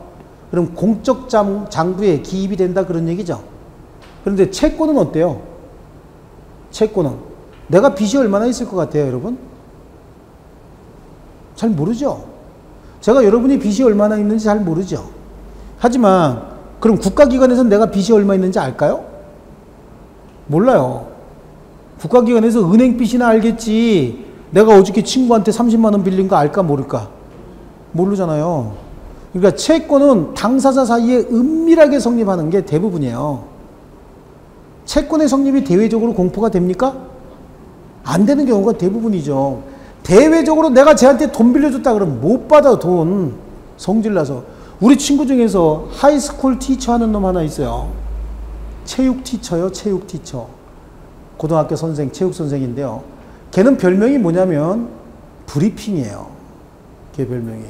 그럼 공적 장부에 기입이 된다 그런 얘기죠. 그런데 채권은 어때요? 채권은 내가 빚이 얼마나 있을 것 같아요, 여러분? 잘 모르죠. 제가 여러분이 빚이 얼마나 있는지 잘 모르죠. 하지만 그럼 국가기관에서 내가 빚이 얼마 있는지 알까요? 몰라요. 국가기관에서 은행 빚이나 알겠지. 내가 어저께 친구한테 30만 원 빌린 거 알까 모를까? 모르잖아요. 그러니까 채권은 당사자 사이에 은밀하게 성립하는 게 대부분이에요. 채권의 성립이 대외적으로 공포가 됩니까? 안 되는 경우가 대부분이죠. 대외적으로 내가 쟤한테 돈 빌려줬다 그러면 못 받아. 돈 성질나서. 우리 친구 중에서 하이스쿨 티처 하는 놈 하나 있어요. 체육 티처요. 체육 티처. 고등학교 선생, 체육 선생인데요. 걔는 별명이 뭐냐면 브리핑이에요. 걔 별명이.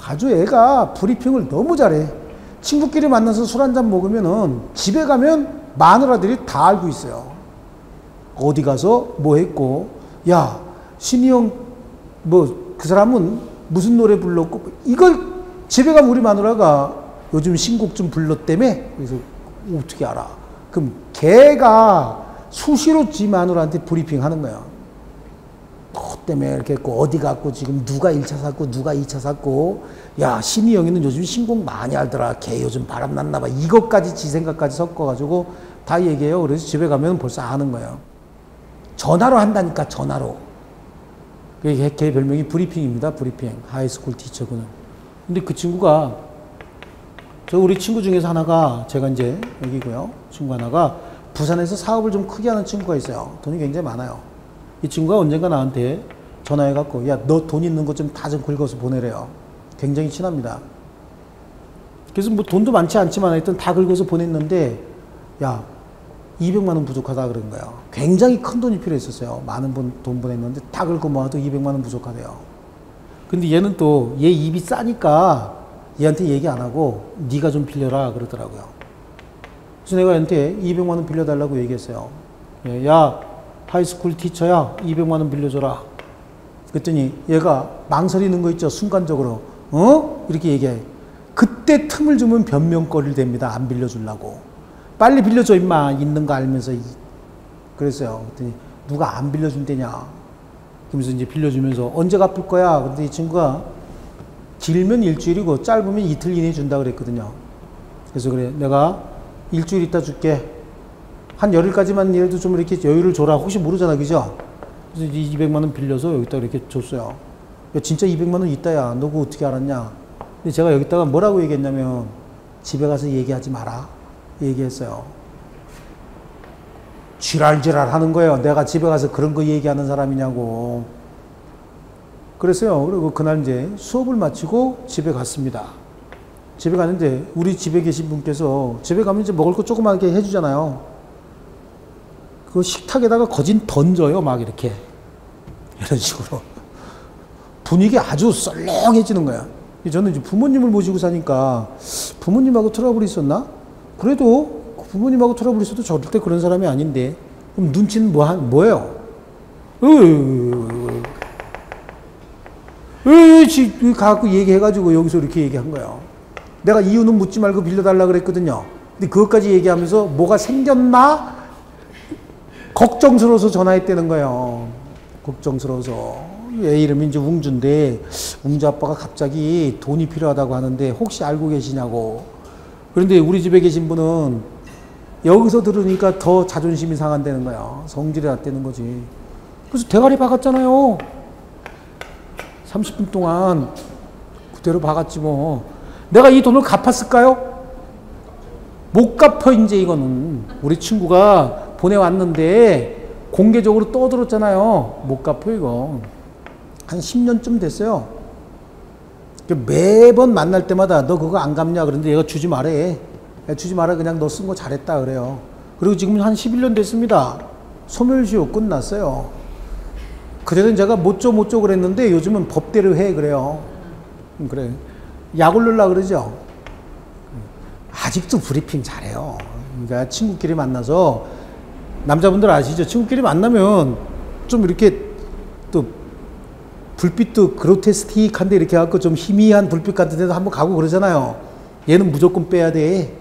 아주 애가 브리핑을 너무 잘해. 친구끼리 만나서 술 한잔 먹으면은 집에 가면 마누라들이 다 알고 있어요. 어디 가서 뭐 했고, 야, 신이 형, 뭐, 그 사람은 무슨 노래 불렀고, 이걸 집에 가면 우리 마누라가 요즘 신곡 좀 불렀다며? 그래서 어떻게 알아? 그럼 걔가 수시로 지 마누라한테 브리핑 하는 거야. 너 때문에 이렇게 했고, 어디 갔고, 지금 누가 1차 샀고, 누가 2차 샀고, 야, 신이 형이는 요즘 신곡 많이 알더라. 걔 요즘 바람 났나 봐. 이것까지 지 생각까지 섞어가지고 다 얘기해요. 그래서 집에 가면 벌써 아는 거예요. 전화로 한다니까, 전화로. 걔 별명이 브리핑입니다. 브리핑. 하이스쿨 티처구는. 근데 그 친구가, 우리 친구 중에서 하나가, 제가 이제 여기고요. 친구 하나가 부산에서 사업을 좀 크게 하는 친구가 있어요. 돈이 굉장히 많아요. 이 친구가 언젠가 나한테 전화해갖고, 야, 너 돈 있는 거 좀 다 좀 긁어서 보내래요. 굉장히 친합니다. 그래서 뭐 돈도 많지 않지만 하여튼 다 긁어서 보냈는데, 야, 200만 원 부족하다 그런 거예요. 굉장히 큰 돈이 필요했었어요. 많은 돈 보냈는데 다 긁고 모아도 200만 원 부족하대요. 근데 얘는 또 얘 입이 싸니까 얘한테 얘기 안 하고 네가 좀 빌려라 그러더라고요. 그래서 내가 얘한테 200만 원 빌려달라고 얘기했어요. 야, 하이스쿨 티처야, 200만 원 빌려줘라. 그랬더니 얘가 망설이는 거 있죠. 순간적으로. 이렇게 얘기해. 그때 틈을 주면 변명거리를 댑니다. 안 빌려주려고. 빨리 빌려줘 임마. 있는 거 알면서. 그랬어요. 그랬더니 누가 안 빌려준대냐. 그러면서 이제 빌려주면서 언제 갚을 거야. 근데 이 친구가 길면 일주일이고 짧으면 이틀 이내에 준다 그랬거든요. 그래서 그래, 내가 일주일 있다 줄게. 한 열흘까지만 이래도 좀 이렇게 여유를 줘라. 혹시 모르잖아. 그죠? 그래서 200만 원 빌려서 여기다 이렇게 줬어요. 야, 진짜 200만 원 있다, 야. 너 그거 어떻게 알았냐? 근데 제가 여기다가 뭐라고 얘기했냐면, 집에 가서 얘기하지 마라. 얘기했어요. 지랄지랄 하는 거예요. 내가 집에 가서 그런 거 얘기하는 사람이냐고. 그랬어요. 그리고 그날 이제 수업을 마치고 집에 갔습니다. 집에 갔는데, 우리 집에 계신 분께서 집에 가면 이제 먹을 거 조그맣게 해주잖아요. 그 식탁에다가 거진 던져요. 막 이렇게. 이런 식으로. 분위기 아주 썰렁해지는 거야. 저는 이제 부모님을 모시고 사니까 부모님하고 트러블이 있었나? 그래도 부모님하고 트러블이 있어도 절대 그런 사람이 아닌데. 그럼 눈치는 뭐예요? 가갖고 얘기해가지고 여기서 이렇게 얘기한 거예요. 내가 이유는 묻지 말고 빌려달라 그랬거든요. 근데 그것까지 얘기하면서 뭐가 생겼나? 걱정스러워서 전화했다는 거예요. 걱정스러워서. 얘 이름이 이제 웅주인데, 웅주 아빠가 갑자기 돈이 필요하다고 하는데 혹시 알고 계시냐고. 그런데 우리 집에 계신 분은 여기서 들으니까 더 자존심이 상한다는 거야. 성질이 났다는 거지. 그래서 대가리 박았잖아요. 30분 동안 그대로 박았지 뭐. 내가 이 돈을 갚았을까요? 못 갚아. 이제 이거는 우리 친구가 보내왔는데 공개적으로 떠들었잖아요. 못 갚아 이거. 한 10년쯤 됐어요. 매번 만날 때마다 너 그거 안 갚냐 그런데 얘가 주지 말해. 주지 마라. 그냥 너 쓴 거 잘했다 그래요. 그리고 지금 한 11년 됐습니다. 소멸시효 끝났어요. 그전엔 제가 못 줘 그랬는데 요즘은 법대로 해 그래요. 그래. 약 올르려 그러죠. 아직도 브리핑 잘해요. 그러니까 친구끼리 만나서, 남자분들 아시죠? 친구끼리 만나면 좀 이렇게 또 불빛도 그로테스틱한데 이렇게 해갖고 좀 희미한 불빛 같은 데도 한번 가고 그러잖아요. 얘는 무조건 빼야 돼.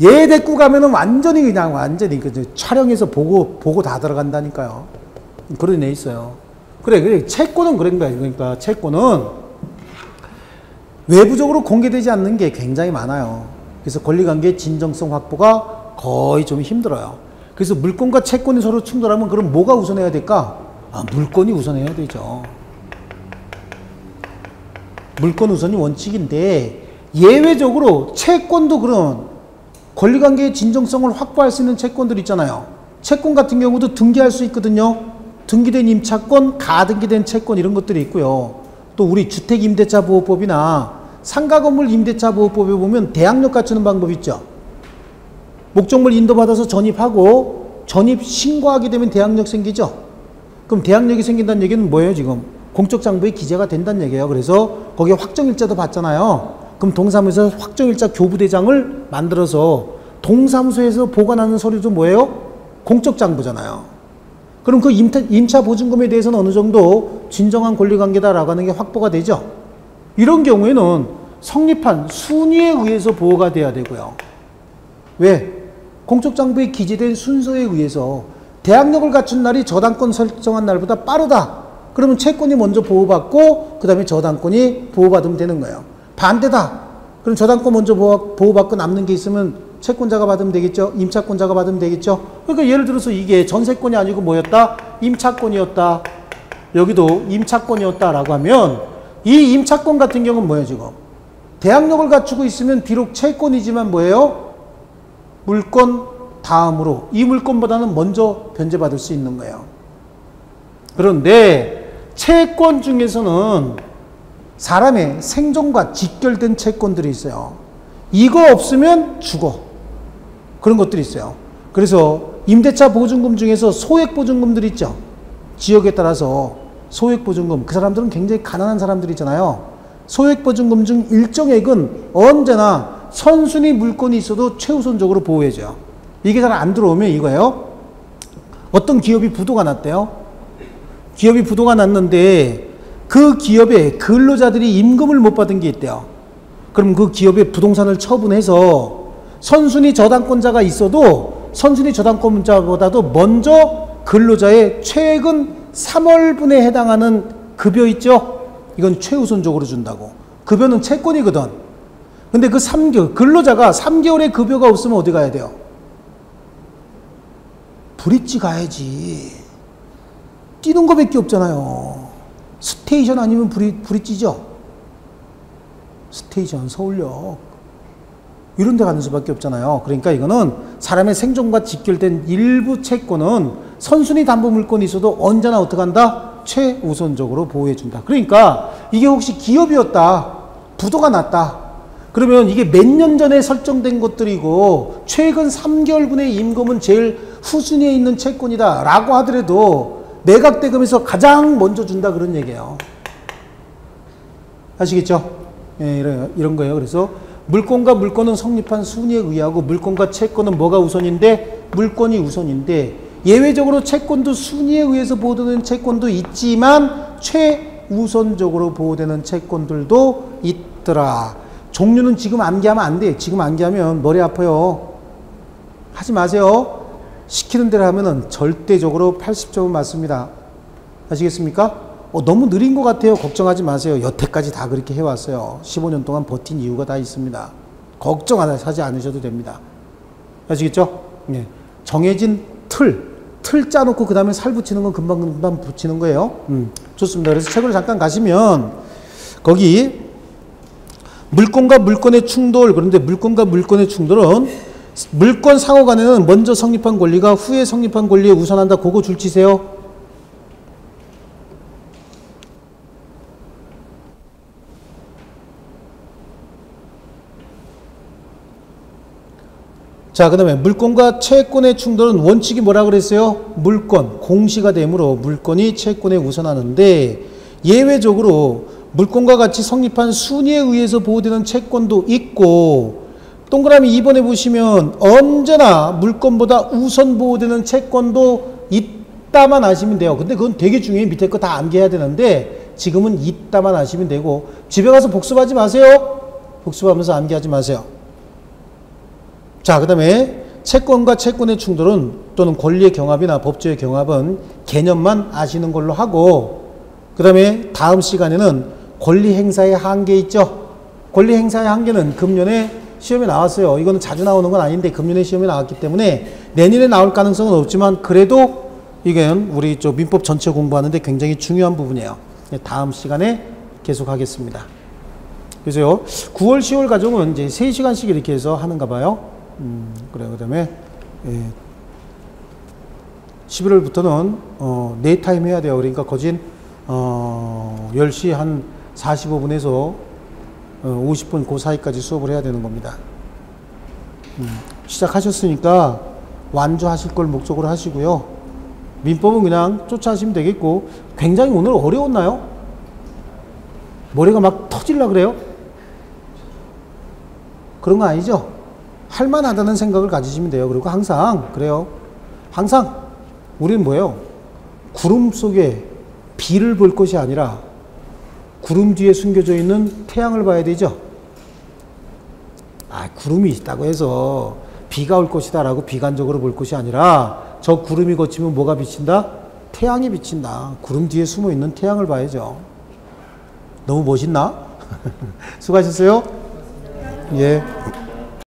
얘 데리고 가면은 완전히 그 촬영해서 보고 다 들어간다니까요. 그런 애 있어요. 그래. 채권은 그런 거야. 그러니까 채권은 외부적으로 공개되지 않는 게 굉장히 많아요. 그래서 권리관계 진정성 확보가 거의 좀 힘들어요. 그래서 물권과 채권이 서로 충돌하면 그럼 뭐가 우선해야 될까? 물권이 우선해야 되죠. 물권 우선이 원칙인데 예외적으로 채권도 그런 권리관계의 진정성을 확보할 수 있는 채권들 있잖아요. 채권 같은 경우도 등기할 수 있거든요. 등기된 임차권, 가등기된 채권 이런 것들이 있고요. 또 우리 주택임대차보호법이나 상가건물 임대차보호법에 보면 대항력 갖추는 방법 있죠. 목적물 인도받아서 전입하고 전입 신고하게 되면 대항력 생기죠. 그럼 대항력이 생긴다는 얘기는 뭐예요 지금? 공적 장부에 기재가 된다는 얘기예요. 그래서 거기에 확정일자도 받잖아요. 그럼 동사무소에서 확정일자 교부대장을 만들어서 동사무소에서 보관하는 서류도 뭐예요? 공적 장부잖아요. 그럼 그 임차 보증금에 대해서는 어느 정도 진정한 권리관계다라고 하는 게 확보가 되죠. 이런 경우에는 성립한 순위에 의해서 보호가 돼야 되고요. 왜? 공적 장부에 기재된 순서에 의해서 대항력을 갖춘 날이 저당권 설정한 날보다 빠르다. 그러면 채권이 먼저 보호받고 그 다음에 저당권이 보호받으면 되는 거예요. 반대다. 그럼 저당권 먼저 보호받고 남는 게 있으면 채권자가 받으면 되겠죠. 임차권자가 받으면 되겠죠. 그러니까 예를 들어서 이게 전세권이 아니고 뭐였다? 임차권이었다. 여기도 임차권이었다라고 하면 이 임차권 같은 경우는 뭐예요 지금? 대항력을 갖추고 있으면 비록 채권이지만 뭐예요? 물권 다음으로 이 물권보다는 먼저 변제받을 수 있는 거예요. 그런데 채권 중에서는 사람의 생존과 직결된 채권들이 있어요. 이거 없으면 죽어. 그런 것들이 있어요. 그래서 임대차 보증금 중에서 소액보증금들 있죠. 지역에 따라서 소액보증금. 그 사람들은 굉장히 가난한 사람들이잖아요. 소액보증금 중 일정액은 언제나 선순위 물건이 있어도 최우선적으로 보호해줘요. 이게 잘 안 들어오면 이거예요. 어떤 기업이 부도가 났대요. 기업이 부도가 났는데 그 기업의 근로자들이 임금을 못 받은 게 있대요. 그럼 그 기업의 부동산을 처분해서 선순위 저당권자가 있어도 선순위 저당권자보다도 먼저 근로자의 최근 3월분에 해당하는 급여 있죠? 이건 최우선적으로 준다고. 급여는 채권이거든. 근데 그 3개월, 근로자가 3개월의 급여가 없으면 어디 가야 돼요? 브릿지 가야지. 뛰는 거밖에 없잖아요. 스테이션 아니면 브릿지죠? 스테이션, 서울역. 이런 데 가는 수밖에 없잖아요. 그러니까 이거는 사람의 생존과 직결된 일부 채권은 선순위 담보 물건이 있어도 언제나 어떻게 한다? 최우선적으로 보호해준다. 그러니까 이게 혹시 기업이었다. 부도가 났다. 그러면 이게 몇 년 전에 설정된 것들이고 최근 3개월분의 임금은 제일 후순위에 있는 채권이다 라고 하더라도 매각대금에서 가장 먼저 준다 그런 얘기예요. 아시겠죠? 예, 이런 거예요. 그래서 물권과 물권은 성립한 순위에 의하고 물권과 채권은 뭐가 우선인데? 물권이 우선인데 예외적으로 채권도 순위에 의해서 보호되는 채권도 있지만 최우선적으로 보호되는 채권들도 있더라. 종류는 지금 암기하면 안 돼. 지금 암기하면 머리 아파요. 하지 마세요. 시키는 대로 하면은 절대적으로 80점은 맞습니다. 아시겠습니까? 너무 느린 것 같아요. 걱정하지 마세요. 여태까지 다 그렇게 해왔어요. 15년 동안 버틴 이유가 다 있습니다. 걱정하지 않으셔도 됩니다. 아시겠죠? 네. 정해진 틀 짜놓고 그 다음에 살 붙이는 건 금방 붙이는 거예요. 좋습니다. 그래서 책으로 잠깐 가시면 거기 물권과 물권의 충돌, 그런데 물권과 물권의 충돌은 물권 상호 간에는 먼저 성립한 권리가 후에 성립한 권리에 우선한다. 그거 줄치세요. 자, 그 다음에 물권과 채권의 충돌은 원칙이 뭐라 그랬어요? 물권, 공시가 되므로 물권이 채권에 우선하는데 예외적으로 물권과 같이 성립한 순위에 의해서 보호되는 채권도 있고 동그라미 2번에 보시면 언제나 물권보다 우선 보호되는 채권도 있다만 아시면 돼요. 근데 그건 되게 중요해요. 밑에 거 다 암기해야 되는데 지금은 있다만 아시면 되고 집에 가서 복습하지 마세요. 복습하면서 암기하지 마세요. 자, 그 다음에 채권과 채권의 충돌은 또는 권리의 경합이나 법조의 경합은 개념만 아시는 걸로 하고 그 다음에 다음 시간에는 권리 행사의 한계 있죠. 권리 행사의 한계는 금년에 시험에 나왔어요. 이거는 자주 나오는 건 아닌데 금년에 시험에 나왔기 때문에 내년에 나올 가능성은 없지만 그래도 이건 우리 저 민법 전체 공부하는데 굉장히 중요한 부분이에요. 다음 시간에 계속 하겠습니다. 그래서요 9월 10월 과정은 이제 3시간씩 이렇게 해서 하는가 봐요. 그래. 그 다음에 11월부터는 네 타임 해야 돼요. 그러니까 거진 10시 한 45분에서 50분 그 사이까지 수업을 해야 되는 겁니다. 시작하셨으니까 완주하실 걸 목적으로 하시고요. 민법은 그냥 쫓아하시면 되겠고 굉장히 오늘 어려웠나요? 머리가 막 터질라 그래요? 그런 거 아니죠? 할만하다는 생각을 가지시면 돼요. 그리고 항상 그래요. 항상 우리는 뭐예요? 구름 속에 비를 볼 것이 아니라 구름 뒤에 숨겨져 있는 태양을 봐야 되죠. 구름이 있다고 해서 비가 올 것이다 라고 비관적으로 볼 것이 아니라 저 구름이 걷히면 뭐가 비친다? 태양이 비친다. 구름 뒤에 숨어 있는 태양을 봐야죠. 너무 멋있나? 수고하셨어요. 예.